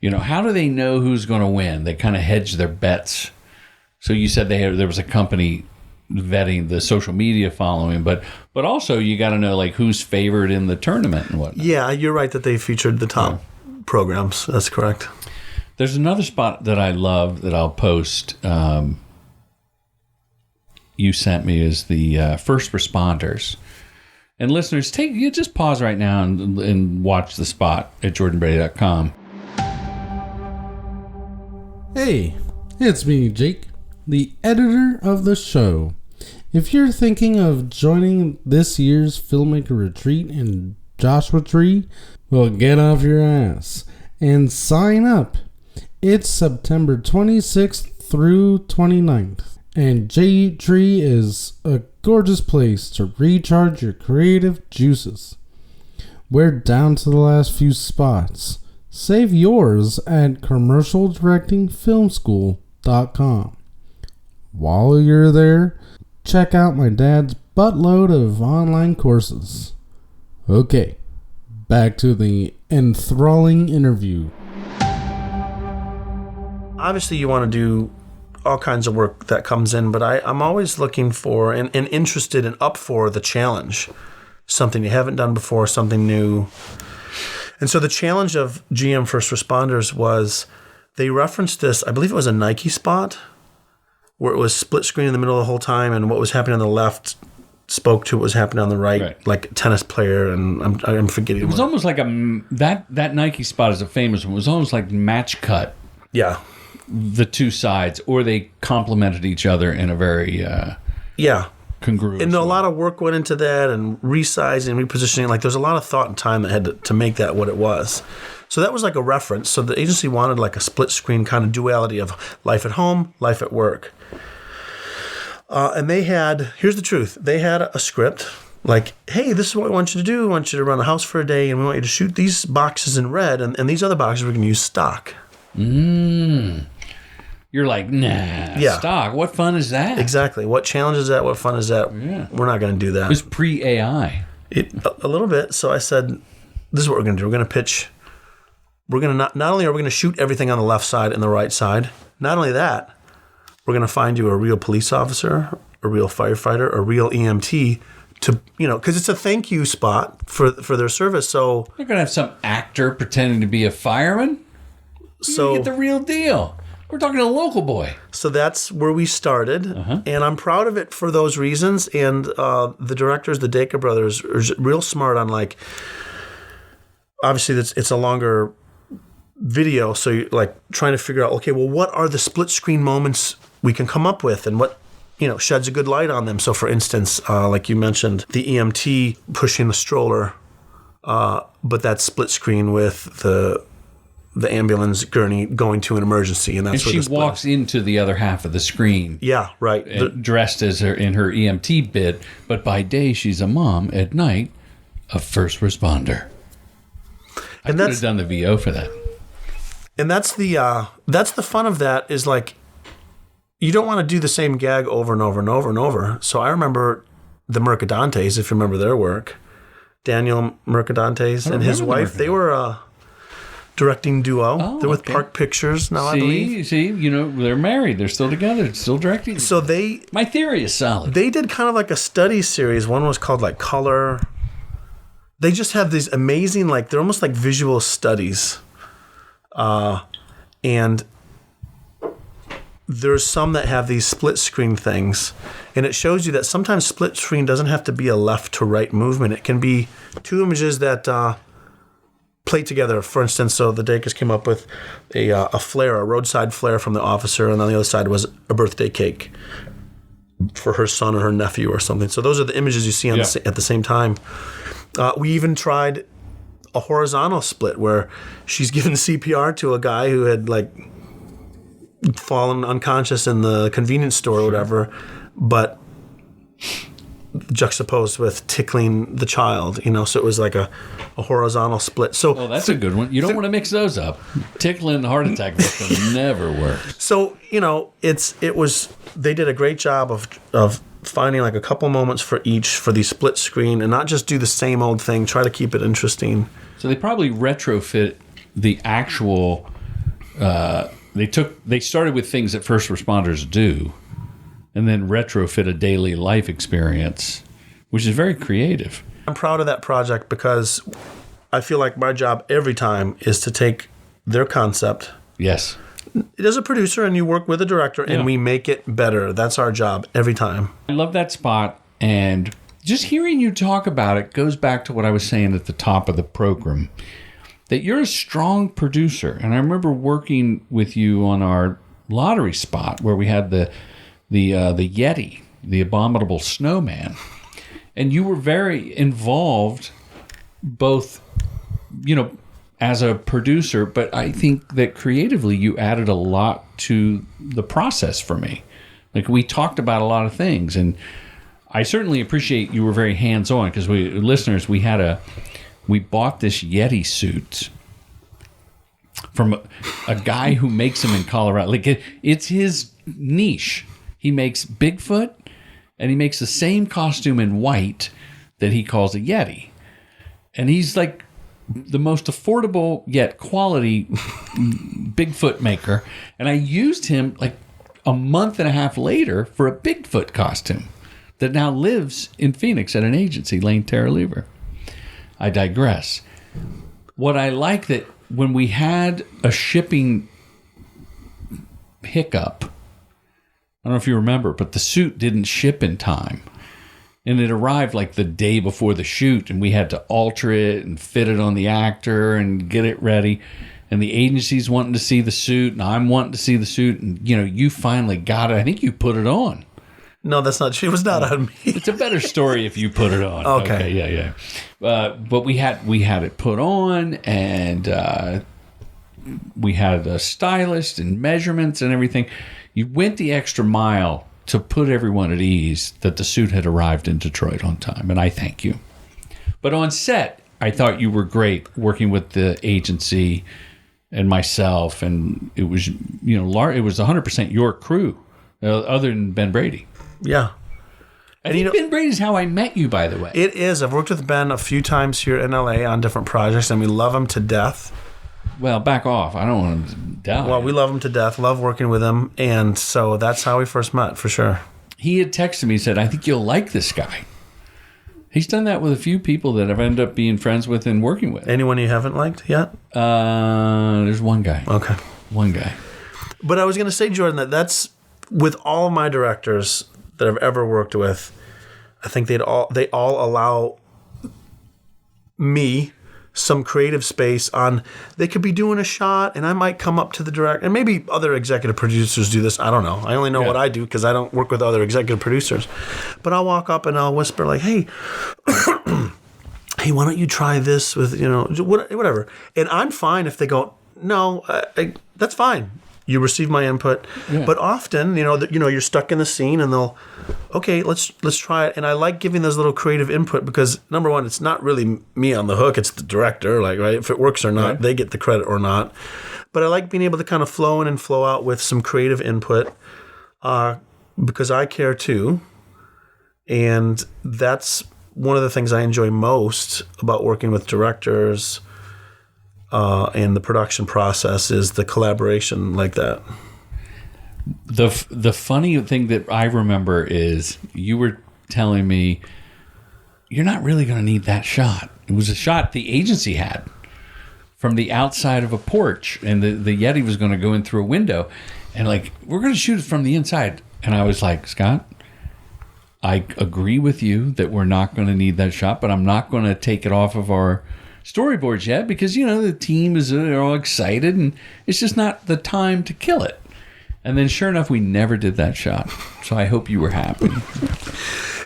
How do they know who's going to win? They kind of hedge their bets. So you said there was a company vetting the social media following, but also you got to know like who's favored in the tournament and whatnot. Yeah, you're right that they featured the top programs. That's correct. There's another spot that I love that I'll post. You sent me is the first responders. And listeners, just pause right now and watch the spot at jordanbrady.com. Hey, it's me, Jake, the editor of the show. If you're thinking of joining this year's Filmmaker Retreat in Joshua Tree, well, get off your ass and sign up. It's September 26th through 29th, and J-Tree is a gorgeous place to recharge your creative juices. We're down to the last few spots. Save yours at commercialdirectingfilmschool.com. While you're there, check out my dad's buttload of online courses. Okay, back to the enthralling interview. Obviously, you want to do all kinds of work that comes in, but I'm always looking for and interested and up for the challenge. Something you haven't done before, something new. And so the challenge of GM First Responders was they referenced this, I believe it was a Nike spot, where it was split screen in the middle of the whole time, and what was happening on the left spoke to what was happening on the right. Like a tennis player, and I'm forgetting. It was almost like that Nike spot is a famous one. It was almost like match cut. Yeah. The two sides, or they complemented each other in a very congruous and way. a lot of work went into that, and resizing, repositioning. Like there's a lot of thought and time that had to make that what it was. So that was like a reference. So the agency wanted like a split screen kind of duality of life at home, life at work. And they had, here's the truth, they had a script like, hey, this is what we want you to do. We want you to run a house for a day, and we want you to shoot these boxes in red, and these other boxes we're going to use stock. You're like, nah, stock. What fun is that? Exactly. What challenge is that? What fun is that? Yeah. We're not going to do that. It was pre-AI. A little bit. So I said, this is what we're going to do. We're going to pitch. We're going to not only are we going to shoot everything on the left side and the right side, not only that, we're going to find you a real police officer, a real firefighter, a real EMT to, because it's a thank you spot for their service. So You're going to have some actor pretending to be a fireman? So you get the real deal. We're talking a local boy. So that's where we started, and I'm proud of it for those reasons. And the directors, the Dacre brothers, are real smart on, like, obviously it's a longer video, so you're like trying to figure out, okay, well, what are the split screen moments we can come up with, and what, sheds a good light on them. So for instance, like you mentioned, the EMT pushing the stroller, but that's split screen with the ambulance gurney going to an emergency, and that's and where she walks into the other half of the screen. Yeah, right. Dressed as her in her EMT bit, but by day she's a mom, at night a first responder. I could have done the VO for that. And that's the fun of that, is like, you don't want to do the same gag over and over and over and over. So I remember the Mercadantes, if you remember their work, Daniel Mercadantes and his wife, they were a directing duo. They're with Park Pictures now, I believe. See, they're married. They're still together, still directing. So my theory is solid. They did kind of like a study series. One was called like Color. They just have these amazing, like, they're almost like visual studies. And there's some that have these split screen things, and it shows you that sometimes split screen doesn't have to be a left to right movement. It can be two images that play together. For instance, so the Dacres came up with a flare, a roadside flare from the officer, and on the other side was a birthday cake for her son or her nephew or something. So those are the images you see at the same time. We even tried a horizontal split where she's given CPR to a guy who had, like, fallen unconscious in the convenience store or whatever, but juxtaposed with tickling the child, so it was like a horizontal split. So that's a good one. You don't want to mix those up. Tickling the heart attack victim never works. So, they did a great job of finding like a couple moments for each for the split screen, and not just do the same old thing, try to keep it interesting. So they probably retrofit the actual they started with things that first responders do, and then retrofit a daily life experience, which is very creative. I'm proud of that project because I feel like my job every time is to take their concept. Yes. It is a producer, and you work with a director, and we make it better. That's our job every time. I love that spot, and just hearing you talk about it goes back to what I was saying at the top of the program, that you're a strong producer. And I remember working with you on our lottery spot where we had the Yeti, the abominable snowman, and you were very involved, both, as a producer, but I think that creatively you added a lot to the process for me. Like, we talked about a lot of things, and I certainly appreciate you were very hands-on, because we bought this Yeti suit from a guy who makes them in Colorado. Like, it's his niche. He makes Bigfoot, and he makes the same costume in white that he calls a Yeti. And he's like the most affordable yet quality Bigfoot maker. And I used him like a month and a half later for a Bigfoot costume that now lives in Phoenix at an agency, Lane Terra Lever. I digress. What I like that when we had a shipping hiccup, I don't know if you remember, but the suit didn't ship in time. And it arrived like the day before the shoot, and we had to alter it and fit it on the actor and get it ready. And the agency's wanting to see the suit, and I'm wanting to see the suit. And, you finally got it. I think you put it on. No, that's not true. It was not on me. It's a better story if you put it on. Okay. Yeah. But we had it put on, and we had a stylist and measurements and everything. You went the extra mile to put everyone at ease that the suit had arrived in Detroit on time, and I thank you. But on set, I thought you were great working with the agency and myself, and it was, it was 100% your crew, other than Ben Brady. Yeah. I think Ben Brady's how I met you, by the way. It is. I've worked with Ben a few times here in LA on different projects, and we love him to death. Well, back off. I don't want him to die. Well, we love him to death, love working with him, and so that's how we first met, for sure. He had texted me and said, I think you'll like this guy. He's done that with a few people that I've ended up being friends with and working with. Anyone you haven't liked yet? There's one guy. Okay. One guy. But I was going to say, Jordan, that's with all my directors that I've ever worked with, I think they all allow me some creative space on. They could be doing a shot, and I might come up to the director, and maybe other executive producers do this. I don't know. I only know what I do because I don't work with other executive producers. But I'll walk up and I'll whisper like, "Hey, hey, why don't you try this with whatever?" And I'm fine if they go, "No, that's fine. You receive my input." Yeah. But often, you're stuck in the scene, and they'll, okay, let's try it. And I like giving those little creative input because, number one, it's not really me on the hook; it's the director. Like, right, if it works or not, they get the credit or not. But I like being able to kind of flow in and flow out with some creative input because I care too, and that's one of the things I enjoy most about working with directors. And the production process is the collaboration like that. The funny thing that I remember is you were telling me you're not really going to need that shot. It was a shot the agency had from the outside of a porch, and the Yeti was going to go in through a window, and like, we're going to shoot it from the inside. And I was like, Scott, I agree with you that we're not going to need that shot, but I'm not going to take it off of our storyboards yet because the team they're all excited and it's just not the time to kill it. And then sure enough, we never did that shot. So I hope you were happy.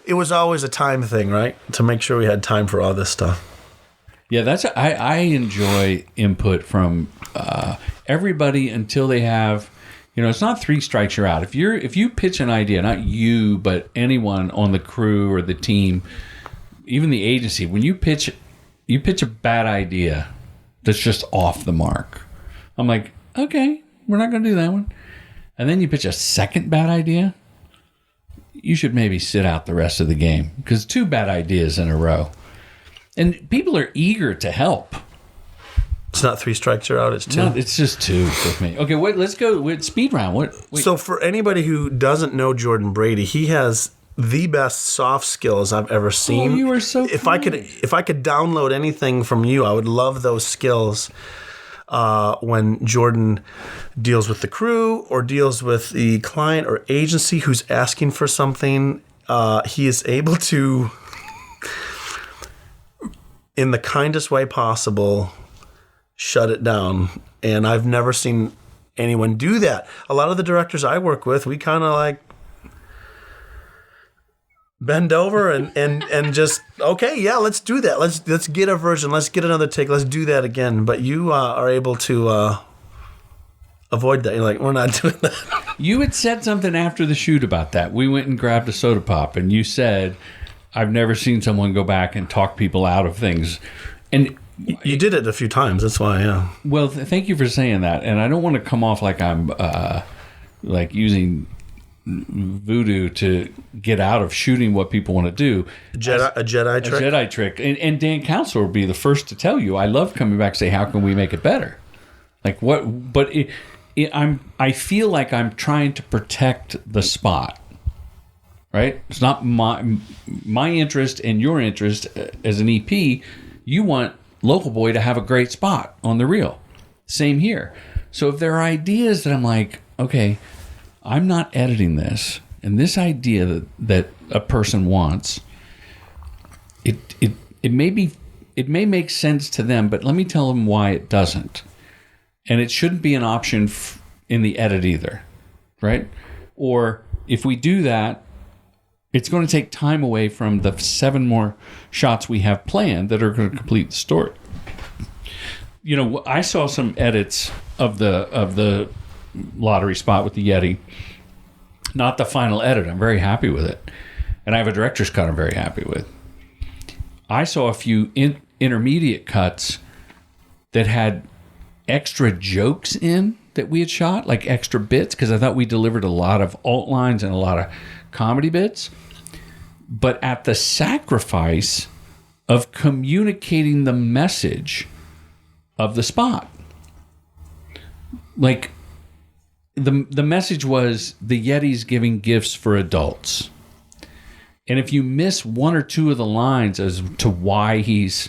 It was always a time thing, right? To make sure we had time for all this stuff. Yeah, I enjoy input from everybody until they have, it's not 3 strikes you're out. If you pitch an idea, not you, but anyone on the crew or the team, even the agency, when you pitch a bad idea that's just off the mark, I'm like, okay, we're not going to do that one. And then you pitch a second bad idea, you should maybe sit out the rest of the game because 2 bad ideas in a row. And people are eager to help. It's not 3 strikes you're out, it's 2. No, it's just 2 with me. Okay, let's go with speed round. So for anybody who doesn't know Jordan Brady, he has the best soft skills I've ever seen. Oh, you are so If I could download anything from you, I would love those skills. When Jordan deals with the crew or deals with the client or agency who's asking for something, he is able to, in the kindest way possible, shut it down. And I've never seen anyone do that. A lot of the directors I work with, we kind of like bend over and just, okay, yeah, let's do that. Let's get a version. Let's get another take. Let's do that again. But you are able to avoid that. You're like, we're not doing that. You had said something after the shoot about that. We went and grabbed a soda pop, and you said, I've never seen someone go back and talk people out of things. And you did it a few times. That's why, yeah. Well, thank you for saying that. And I don't want to come off like I'm like using voodoo to get out of shooting what people want to do. A Jedi trick? A Jedi trick. And Dan Council will be the first to tell you, I love coming back and say, how can we make it better? Like what? But I feel like I'm trying to protect the spot, right? It's not my interest and your interest as an EP. You want Local Boy to have a great spot on the reel. Same here. So if there are ideas that I'm like, okay, I'm not editing this, and this idea that a person wants, it may make sense to them, but let me tell them why it doesn't. And it shouldn't be an option in the edit either, right? Or if we do that, it's going to take time away from the 7 more shots we have planned that are going to complete the story. I saw some edits of the lottery spot with the Yeti. Not the final edit. I'm very happy with it. And I have a director's cut I'm very happy with. I saw a few intermediate cuts that had extra jokes in that we had shot, like extra bits, because I thought we delivered a lot of alt lines and a lot of comedy bits, but at the sacrifice of communicating the message of the spot. Like, the message was the Yeti's giving gifts for adults. And if you miss 1 or 2 of the lines as to why he's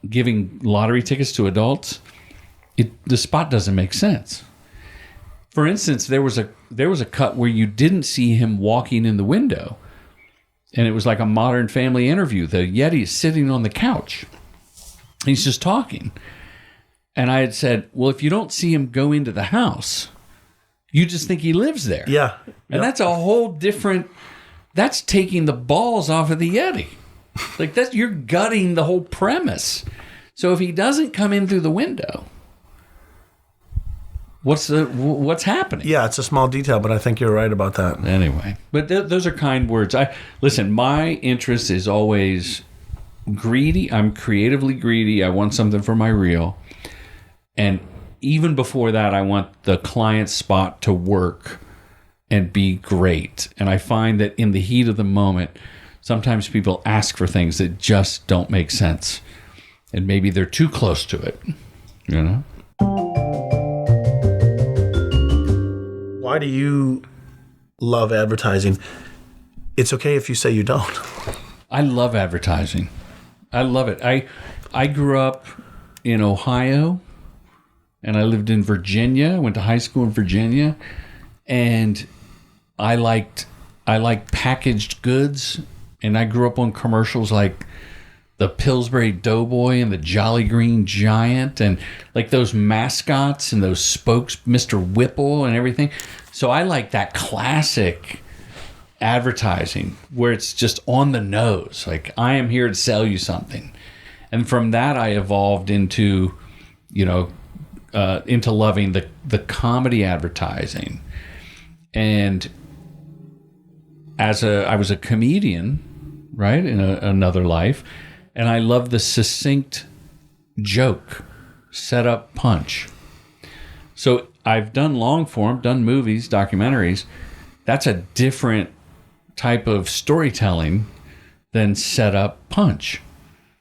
giving lottery tickets to adults, the spot doesn't make sense. For instance, there was a cut where you didn't see him walking in the window, and it was like a Modern Family interview. The Yeti is sitting on the couch. He's just talking. And I had said, well, if you don't see him go into the house, you just think he lives there. Yeah. And that's a whole different, that's taking the balls off of the Yeti. Like you're gutting the whole premise. So if he doesn't come in through the window, what's happening? Yeah, it's a small detail, but I think you're right about that. Anyway, but those are kind words. Listen, my interest is always greedy. I'm creatively greedy. I want something for my reel. And even before that, I want the client spot to work and be great. And I find that in the heat of the moment, sometimes people ask for things that just don't make sense. And maybe they're too close to it, you know? Why do you love advertising? It's okay if you say you don't. I love advertising. I love it. I grew up in Ohio, and I lived in Virginia. I went to high school in Virginia, and I liked packaged goods, and I grew up on commercials like the Pillsbury Doughboy and the Jolly Green Giant, and like those mascots and those spokes, Mr. Whipple and everything. So I like that classic advertising where it's just on the nose. Like, I am here to sell you something. And from that, I evolved into, into loving the comedy advertising. And I was a comedian, right, in another life. And I love the succinct joke, setup, punch. So I've done long form, done movies, documentaries. That's a different type of storytelling than setup, punch.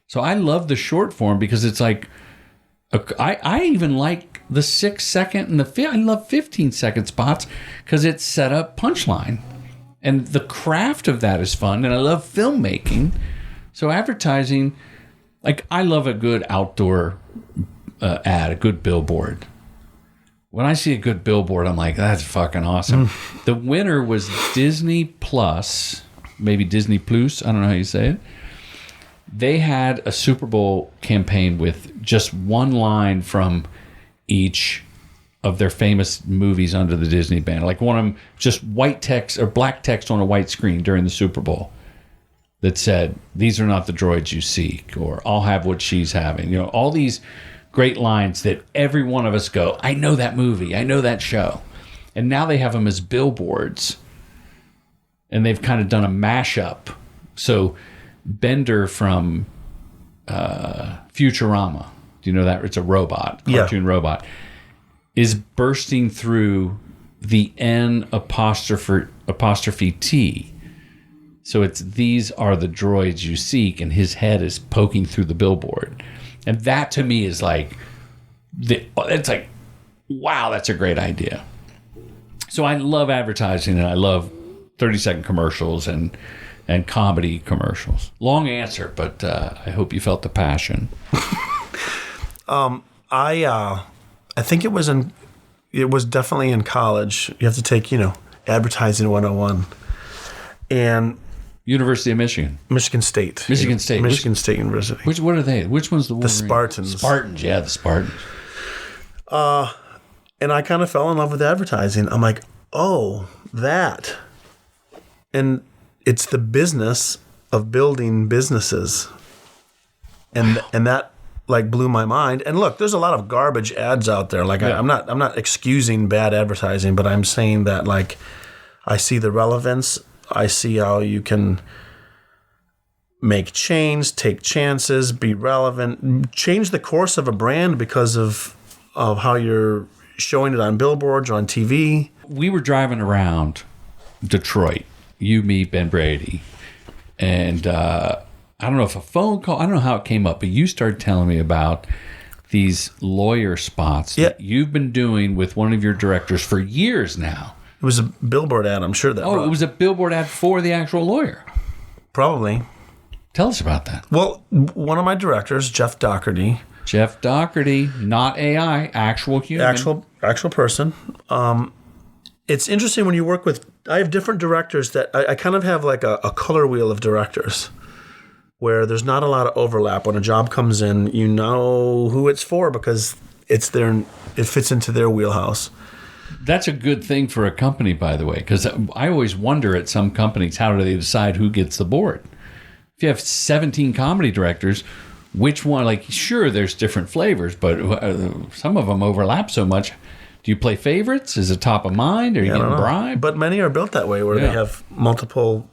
So I love the short form because it's like, I even like the 6 second and I love 15-second spots because it's setup, punchline. And the craft of that is fun. And I love filmmaking. So advertising, like, I love a good outdoor ad, a good billboard. When I see a good billboard, I'm like, that's fucking awesome. The winner was Disney Plus, maybe Disney Plus, I don't know how you say it. They had a Super Bowl campaign with just one line from each of their famous movies under the Disney banner. Like one of them, just white text or black text on a white screen during the Super Bowl that said, "These are not the droids you seek," or "I'll have what she's having." All these great lines that every one of us go, I know that movie, I know that show. And now they have them as billboards. And they've kind of done a mashup. So Bender from Futurama, do you know that? It's a robot, cartoon robot, is bursting through the N apostrophe T. So it's, "These are the droids you seek," and his head is poking through the billboard. And that to me is like, it's like, wow, that's a great idea. So I love advertising, and I love 30-second commercials and comedy commercials. Long answer, but I hope you felt the passion. I think it was definitely in college. You have to take, advertising 101. And University of Michigan. Michigan State. Michigan State University. What are they? Which one's the Wolverine? The Spartans. Spartans, yeah, the Spartans. And I kind of fell in love with advertising. I'm like, oh, that. And it's the business of building businesses. And that like blew my mind. And look, there's a lot of garbage ads out there. Like, yeah. I'm not excusing bad advertising, but I'm saying that, like, I see the relevance. I see how you can make change, take chances, be relevant, change the course of a brand because of how you're showing it on billboards or on TV. We were driving around Detroit, you, me, Ben Brady, and I don't know if a phone call, I don't know how it came up, but you started telling me about these lawyer spots that you've been doing with one of your directors for years now. It was a billboard ad, I'm sure that. Oh, it was a billboard ad for the actual lawyer. Probably. Tell us about that. Well, one of my directors, Jeff Doherty, not AI, actual human. Actual person. it's interesting when you work with. I have different directors that I kind of have like a color wheel of directors, where there's not a lot of overlap. When a job comes in, you know who it's for because it fits into their wheelhouse. That's a good thing for a company, by the way, because I always wonder at some companies, how do they decide who gets the board? If you have 17 comedy directors, which one, like, sure, there's different flavors, but some of them overlap so much. Do you play favorites? Is it top of mind? Are you getting bribed? But many are built that way, where they have multiple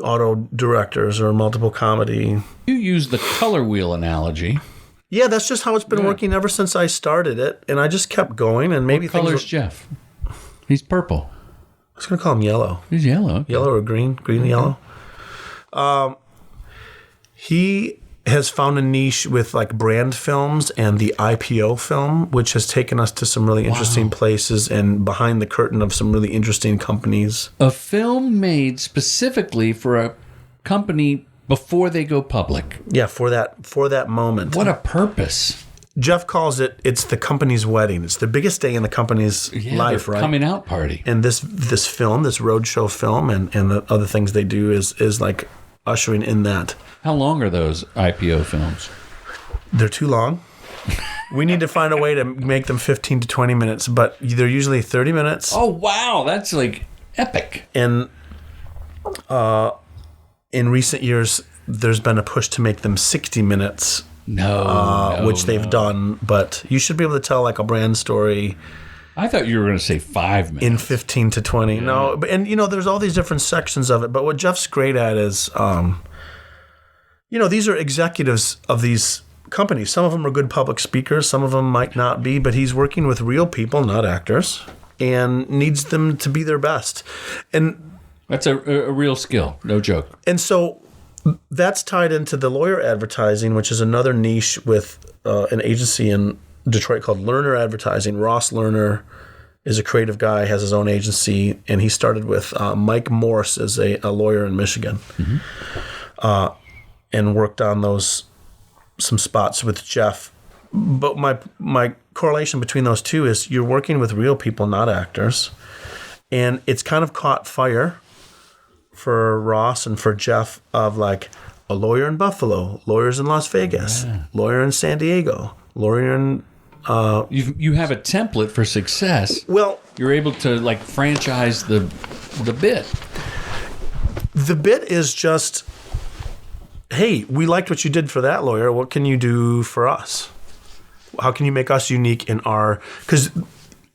auto directors or multiple comedy. You use the color wheel analogy. Yeah, that's just how it's been working ever since I started it, and I just kept going. And maybe what color's Jeff? He's purple. I was going to call him yellow. He's yellow. Okay. Yellow or green? Green and yellow. He has found a niche with like brand films and the IPO film, which has taken us to some really interesting places and behind the curtain of some really interesting companies. A film made specifically for a company before they go public. Yeah, for that moment. What a purpose. Jeff calls it's the company's wedding. It's the biggest day in the company's life, right? Coming out party. And this film, this roadshow film, and the other things they do is like ushering in that. How long are those IPO films? They're too long. We need to find a way to make them 15 to 20 minutes, but they're usually 30 minutes. Oh, wow. That's like epic. And in recent years, there's been a push to make them 60 minutes. Which they've done, but you should be able to tell like a brand story. I thought you were going to say 5 minutes. In 15 to 20. Yeah. No, but, and there's all these different sections of it, but what Jeff's great at is, these are executives of these companies. Some of them are good public speakers, some of them might not be, but he's working with real people, not actors, and needs them to be their best. And that's a real skill, no joke. And so that's tied into the lawyer advertising, which is another niche with an agency in Detroit called Lerner Advertising. Ross Lerner is a creative guy, has his own agency, and he started with Mike Morse as a lawyer in Michigan, and worked on some spots with Jeff. But my correlation between those two is you're working with real people, not actors, and it's kind of caught fire for Ross and for Jeff of like a lawyer in Buffalo, lawyers in Las Vegas, lawyer in San Diego, lawyer in... You have a template for success. Well... You're able to like franchise the bit. The bit is just, hey, we liked what you did for that lawyer. What can you do for us? How can you make us unique in our... Because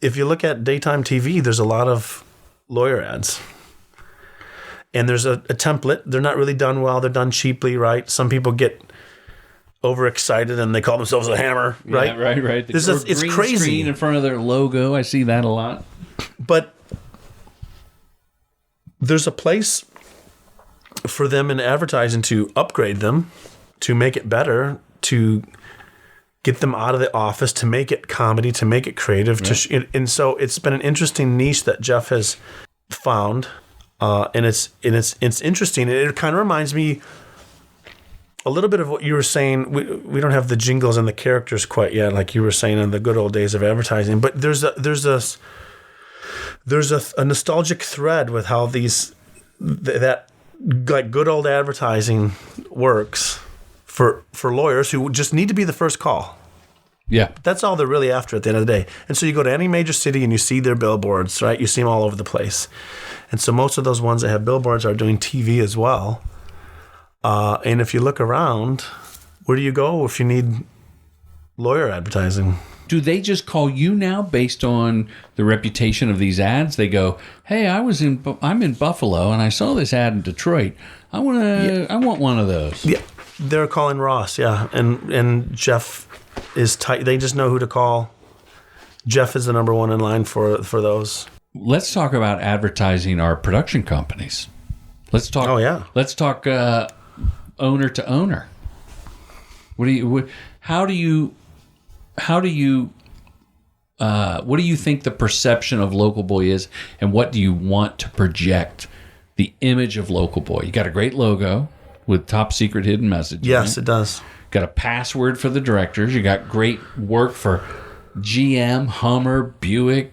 if you look at daytime TV, there's a lot of lawyer ads. And there's a template. They're not really done well. They're done cheaply, right? Some people get overexcited and they call themselves a hammer, right? Yeah, right. It's crazy. Screen in front of their logo. I see that a lot. But there's a place for them in advertising to upgrade them, to make it better, to get them out of the office, to make it comedy, to make it creative. Right. And so it's been an interesting niche that Jeff has found. And it's interesting. It kind of reminds me a little bit of what you were saying. We don't have the jingles and the characters quite yet, like you were saying in the good old days of advertising. But there's a nostalgic thread with how that like good old advertising works for lawyers who just need to be the first call. Yeah. That's all they're really after at the end of the day. And so you go to any major city and you see their billboards, right? You see them all over the place. And so most of those ones that have billboards are doing TV as well. And if you look around, where do you go if you need lawyer advertising? Do they just call you now based on the reputation of these ads? They go, "Hey, I'm in Buffalo and I saw this ad in Detroit. I want one of those." Yeah, they're calling Ross. Yeah, and Jeff is tight. They just know who to call. Jeff is the number one in line for those. Let's talk about advertising our production companies. Let's talk. Oh yeah. Let's talk owner to owner. What do you think the perception of Local Boy is, and what do you want to project the image of Local Boy? You got a great logo with top secret hidden message. Yes, it does. Got a password for the directors. You got great work for GM, Hummer, Buick,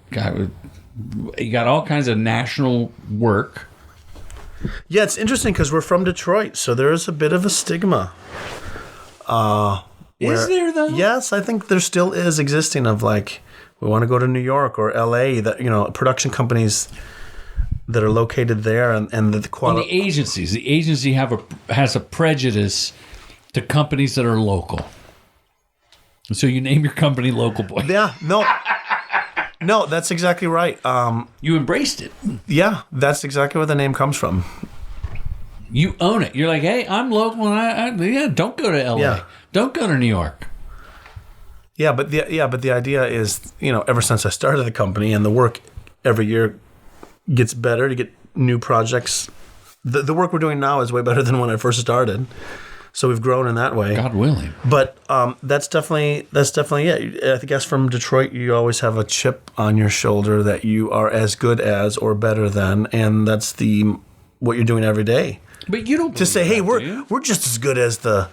You got all kinds of national work. Yeah, it's interesting because we're from Detroit, so there is a bit of a stigma. Is there, though? Yes, I think there still is existing of like, we want to go to New York or LA, that, you know, production companies that are located there and the quality. And the agencies. The agency has a prejudice to companies that are local. So you name your company Local Boy. Yeah, no. No, that's exactly right. You embraced it. Yeah, that's exactly where the name comes from. You own it. You're like, hey, I'm local, and don't go to LA. Yeah. Don't go to New York. Yeah, but the idea is, you know, ever since I started the company and the work every year gets better to get new projects. The work we're doing now is way better than when I first started. So we've grown in that way. God willing. But that's definitely it. I guess from Detroit, you always have a chip on your shoulder that you are as good as or better than, and that's what you're doing every day. But you don't to say, hey, we're just as good as the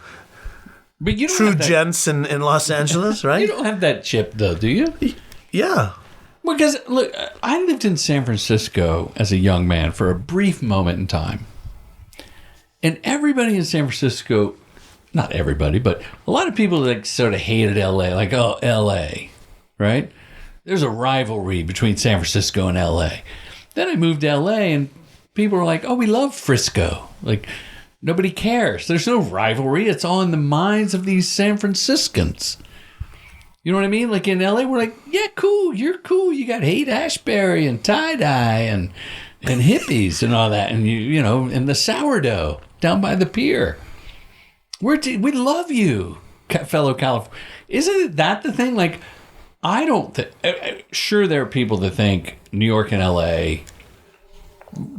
true gents in Los Angeles, right? You don't have that chip, though, do you? Yeah. Because look, I lived in San Francisco as a young man for a brief moment in time. And everybody in San Francisco, not everybody, but a lot of people like sort of hated LA, like, oh, LA, right? There's a rivalry between San Francisco and LA. Then I moved to LA and people were like, oh, we love Frisco. Like, nobody cares. There's no rivalry. It's all in the minds of these San Franciscans. You know what I mean? Like in LA, we're like, yeah, cool. You're cool. You got Haight-Ashbury and tie-dye and hippies and all that. And, you know, and the sourdough down by the pier. We love you, fellow California. Isn't that the thing? Like, I don't think... Sure, there are people that think New York and LA,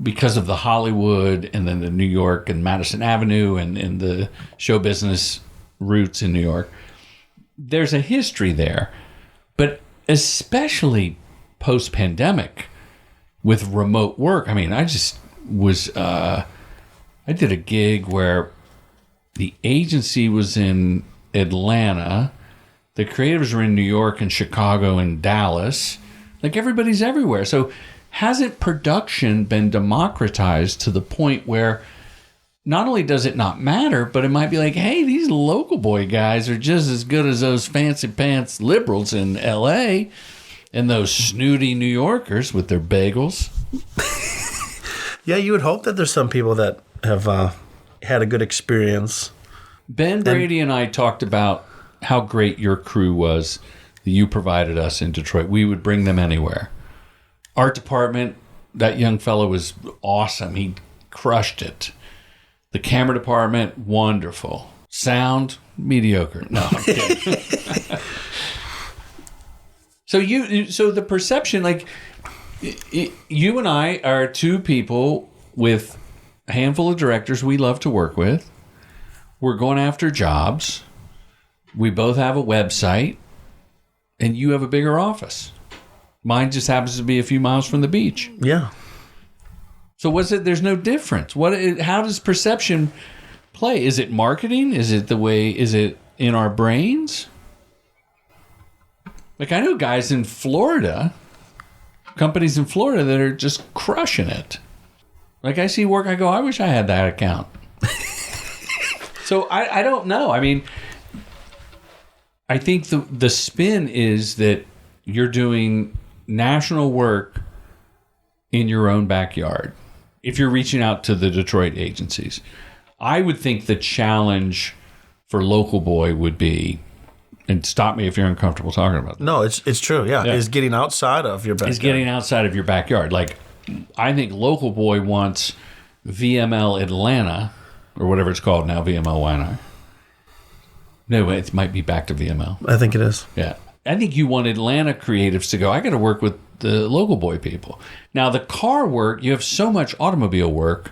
because of the Hollywood and then the New York and Madison Avenue and the show business roots in New York, there's a history there. But especially post-pandemic with remote work, I mean, I just was... I did a gig where the agency was in Atlanta, the creatives were in New York and Chicago and Dallas. Like, everybody's everywhere. So hasn't production been democratized to the point where not only does it not matter, but it might be like, hey, these local boy guys are just as good as those fancy pants liberals in LA and those snooty New Yorkers with their bagels. Yeah, you would hope that there's some people that have had a good experience. Ben Brady and I talked about how great your crew was that you provided us in Detroit. We would bring them anywhere. Art department, that young fellow was awesome. He crushed it. The camera department, wonderful. Sound, mediocre. No, I'm kidding. So the perception, like, you and I are two people with a handful of directors we love to work with. We're going after jobs. We both have a website, and you have a bigger office. Mine just happens to be a few miles from the beach. Yeah. So there's no difference. How does perception play? Is it marketing? Is it in our brains? Like, I know guys in Florida, companies in Florida that are just crushing it. Like, I see work, I go, I wish I had that account. So I don't know. I mean, I think the spin is that you're doing national work in your own backyard. If you're reaching out to the Detroit agencies, I would think the challenge for Local Boy would be, and stop me if you're uncomfortable talking about that. No, it's true. Yeah, is getting outside of your backyard. Is getting outside of your backyard. Like, I think Local Boy wants VML Atlanta, or whatever it's called now, VML Weiner. No, it might be back to VML. I think it is. Yeah. I think you want Atlanta creatives to go, I got to work with the Local Boy people. Now, the car work, you have so much automobile work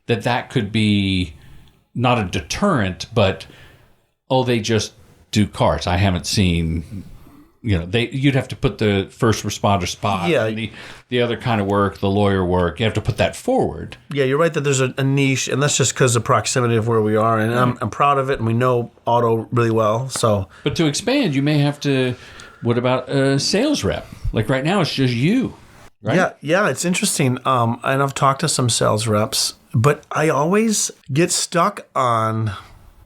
that could be not a deterrent, but, they just do cars. I haven't seen... you'd have to put the first responder spot, and the other kind of work, the lawyer work. You have to put that forward. Yeah, you're right that there's a niche, and that's just because of proximity of where we are. And I'm proud of it, and we know auto really well. So, but to expand, you may have to. What about a sales rep? Like right now, it's just you. right? Yeah, it's interesting. And I've talked to some sales reps, but I always get stuck on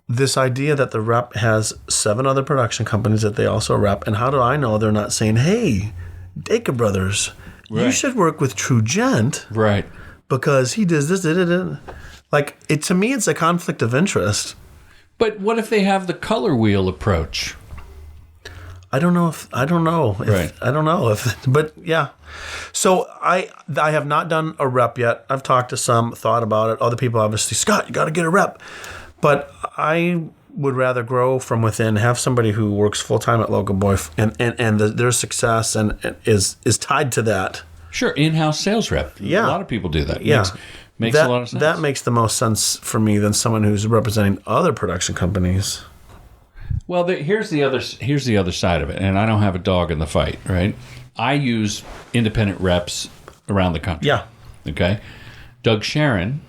this idea that the rep has 7 other production companies that they also rep. And how do I know they're not saying, hey, Dacre Brothers, you should work with True Gent. Right. Because he does this. Like, to me, it's a conflict of interest. But what if they have the color wheel approach? I don't know. But yeah. So I have not done a rep yet. I've talked to some, thought about it. Other people, obviously, Scott, you got to get a rep. But I would rather grow from within, have somebody who works full-time at Local Boy, and their success and is tied to that. Sure, in-house sales rep. Yeah. A lot of people do that. Yeah. Makes a lot of sense. That makes the most sense for me than someone who's representing other production companies. Well, here's the other side of it, and I don't have a dog in the fight, right? I use independent reps around the country. Yeah. Okay? Doug Sharon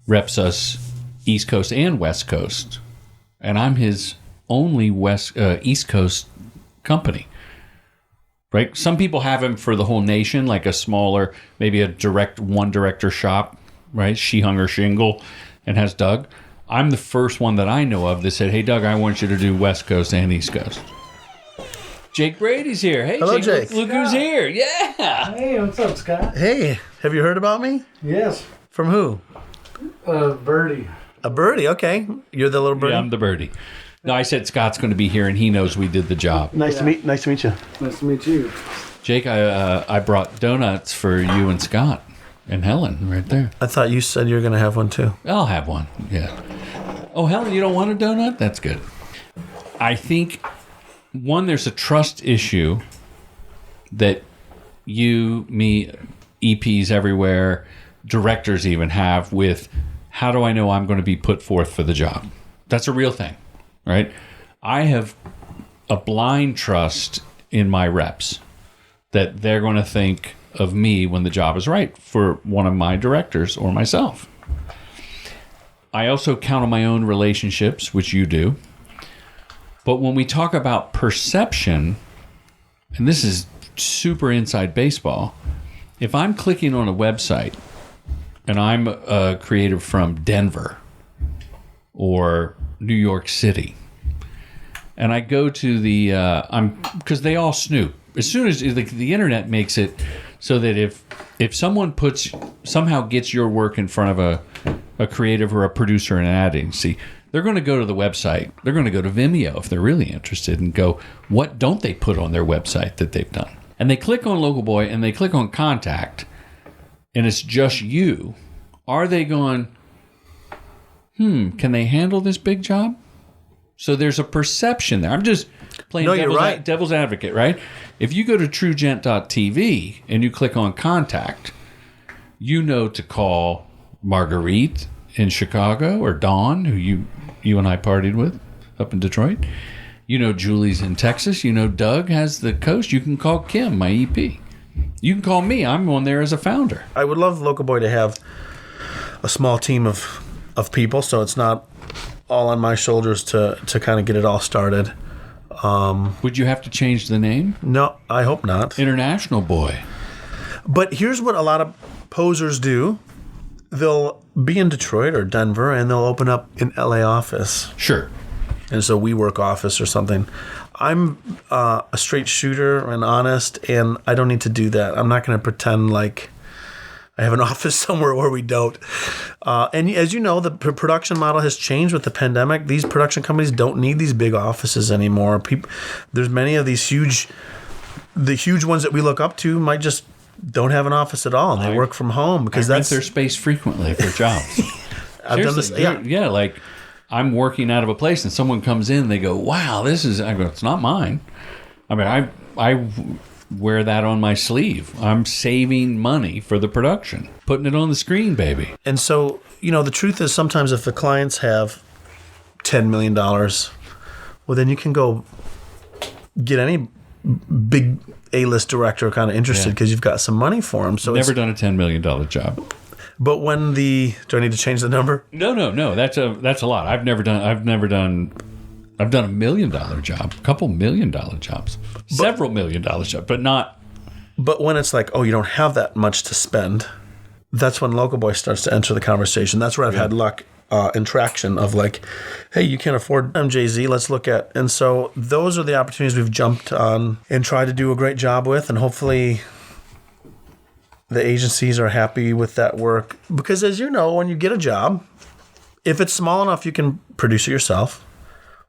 reps us East Coast and West Coast, and I'm his only East Coast company. Right? Some people have him for the whole nation, like a smaller, maybe one director shop, right? She hung her shingle and has Doug. I'm the first one that I know of that said, hey, Doug, I want you to do West Coast and East Coast. Jake Brady's here. Hey, hello, Jake. Look who's here. Yeah. Hey, what's up, Scott? Hey, have you heard about me? Yes. From who? Birdie. A birdie, okay. You're the little birdie? Yeah, I'm the birdie. No, I said Scott's going to be here, and he knows we did the job. Nice to meet you. Nice to meet you. Jake, I brought donuts for you and Scott and Helen right there. I thought you said you were going to have one too. I'll have one, yeah. Oh, Helen, you don't want a donut? That's good. I think, one, there's a trust issue that you, me, EPs everywhere, directors even have with, how do I know I'm going to be put forth for the job? That's a real thing, right? I have a blind trust in my reps that they're going to think of me when the job is right for one of my directors or myself. I also count on my own relationships, which you do. But when we talk about perception, and this is super inside baseball, if I'm clicking on a website and I'm a creative from Denver or New York City, and I go to because they all snoop. As soon as the internet makes it so that if someone somehow gets your work in front of a creative or a producer in an ad agency, they're going to go to the website. They're going to go to Vimeo if they're really interested and go, what don't they put on their website that they've done? And they click on Local Boy and they click on Contact, and it's just you. Are they going, can they handle this big job? So there's a perception there. I'm just playing devil's advocate, right? If you go to truegent.tv and you click on Contact, you know to call Marguerite in Chicago or Dawn, who you and I partied with up in Detroit. You know Julie's in Texas. You know Doug has the coast. You can call Kim, my EP. You can call me. I'm on there as a founder. I would love Local Boy to have a small team of people, so it's not all on my shoulders to kind of get it all started. Would you have to change the name? No, I hope not. International Boy. But here's what a lot of posers do. They'll be in Detroit or Denver, and they'll open up an LA office. Sure. And so WeWork office or something. I'm a straight shooter and honest, and I don't need to do that. I'm not going to pretend like I have an office somewhere where we don't. And as you know, the production model has changed with the pandemic. These production companies don't need these big offices anymore. There's many of these the huge ones that we look up to might just don't have an office at all, and they work from home because rent their space frequently for jobs. I've done this. Yeah, like I'm working out of a place and someone comes in, they go, "Wow, this is." I go, "It's not mine." I mean, I wear that on my sleeve. I'm saving money for the production, putting it on the screen, baby. And so, the truth is sometimes if the clients have $10 million, well, then you can go get any big A-list director kind of interested because you've got some money for them. So never done a $10 million job. But when do I need to change the number? No. That's a lot. I've done $1 million job, a couple $1 million jobs, several $1 million jobs, but not But when it's like, oh, you don't have that much to spend, that's when Local Boy starts to enter the conversation. That's where I've had luck and traction of like, hey, you can't afford MJZ, let's look at. And so those are the opportunities we've jumped on and tried to do a great job with. And hopefully the agencies are happy with that work. Because as you know, when you get a job, if it's small enough, you can produce it yourself.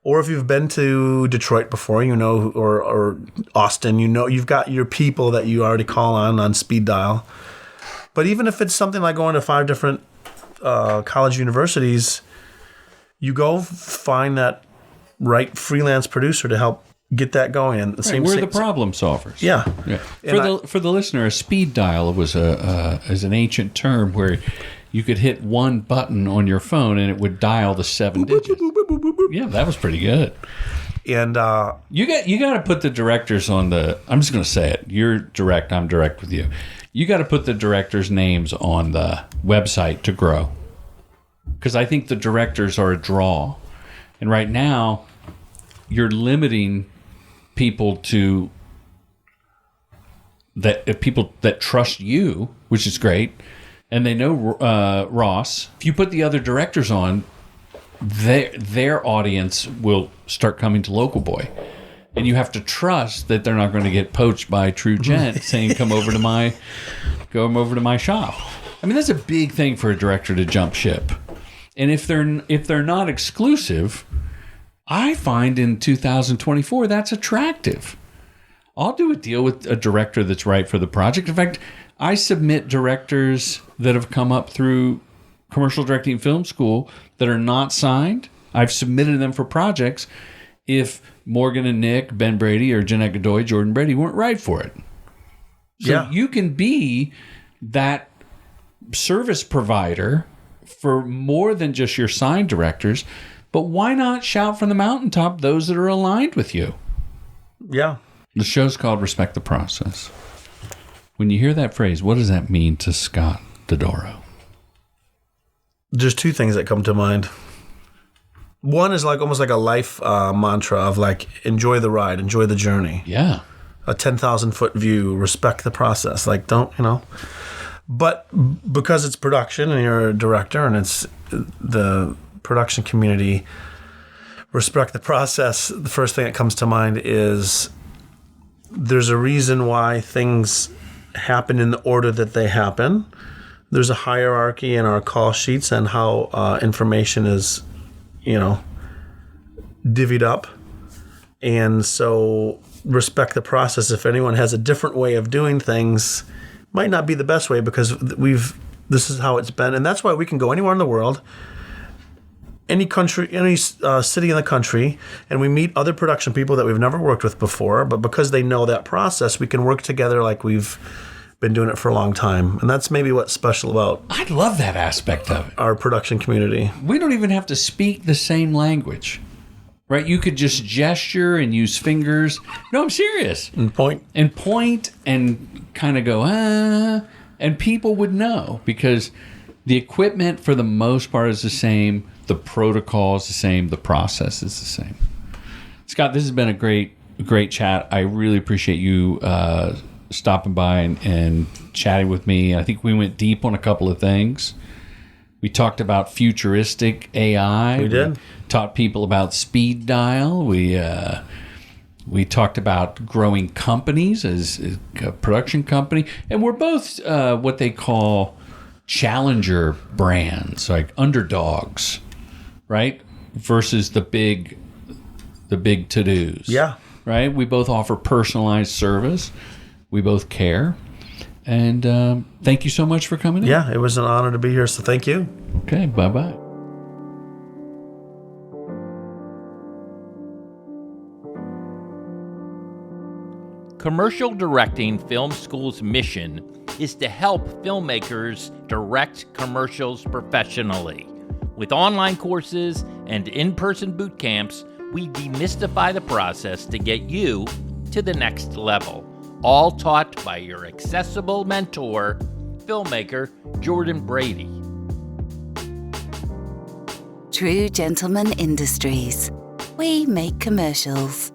Or if you've been to Detroit before, you know, or Austin, you know, you've got your people that you already call on speed dial. But even if it's something like going to 5 different college universities, you go find that right freelance producer to help get that going. And we're the problem solvers. Yeah. For the listener, a speed dial was is an ancient term where you could hit one button on your phone and it would dial the 7 digits. Yeah, that was pretty good. And you got to put the directors on the. I'm just going to say it. You're direct. I'm direct with you. You got to put the directors' names on the website to grow, because I think the directors are a draw, and right now you're limiting people to people that trust you, which is great, and they know Ross. If you put the other directors on, their audience will start coming to Local Boy. And you have to trust that they're not going to get poached by True Gent saying, come over to my shop. I mean, that's a big thing for a director to jump ship. And if they're not exclusive, I find in 2024 that's attractive. I'll do a deal with a director that's right for the project. In fact, I submit directors that have come up through commercial directing film school that are not signed. I've submitted them for projects if Morgan and Nick, Ben Brady, or Jeanette Godoy, Jordan Brady weren't right for it. So you can be that service provider for more than just your signed directors, but why not shout from the mountaintop those that are aligned with you? Yeah. The show's called Respect the Process. When you hear that phrase, what does that mean to Scott Dodoro? There's 2 things that come to mind. One is like almost like a life mantra of like, enjoy the ride, enjoy the journey. Yeah. A 10,000-foot view, respect the process. Like, don't, But because it's production and you're a director and it's the production community, respect the process. The first thing that comes to mind is there's a reason why things happen in the order that they happen. There's a hierarchy in our call sheets and how information is, divvied up. And so respect the process. If anyone has a different way of doing things, might not be the best way, because this is how it's been. And that's why we can go anywhere in the world, any country, any city in the country, and we meet other production people that we've never worked with before, but because they know that process, we can work together like we've been doing it for a long time. And that's maybe what's special about I love that aspect of it. Our production community. We don't even have to speak the same language, right? You could just gesture and use fingers. No, I'm serious. And point and kind of go, and people would know, because the equipment for the most part is the same. The protocol is the same. The process is the same. Scott, this has been a great chat. I really appreciate you stopping by and chatting with me. I think we went deep on a couple of things. We talked about futuristic AI. We did. We taught people about speed dial. We talked about growing companies as a production company. And we're both what they call challenger brands, like underdogs, right? Versus the big to-dos. Yeah. Right? We both offer personalized service. We both care. And thank you so much for coming in. Yeah, it was an honor to be here, so thank you. Okay, bye-bye. Commercial Directing Film School's mission is to help filmmakers direct commercials professionally. With online courses and in-person boot camps, we demystify the process to get you to the next level. All taught by your accessible mentor, filmmaker Jordan Brady. True Gentleman Industries. We make commercials.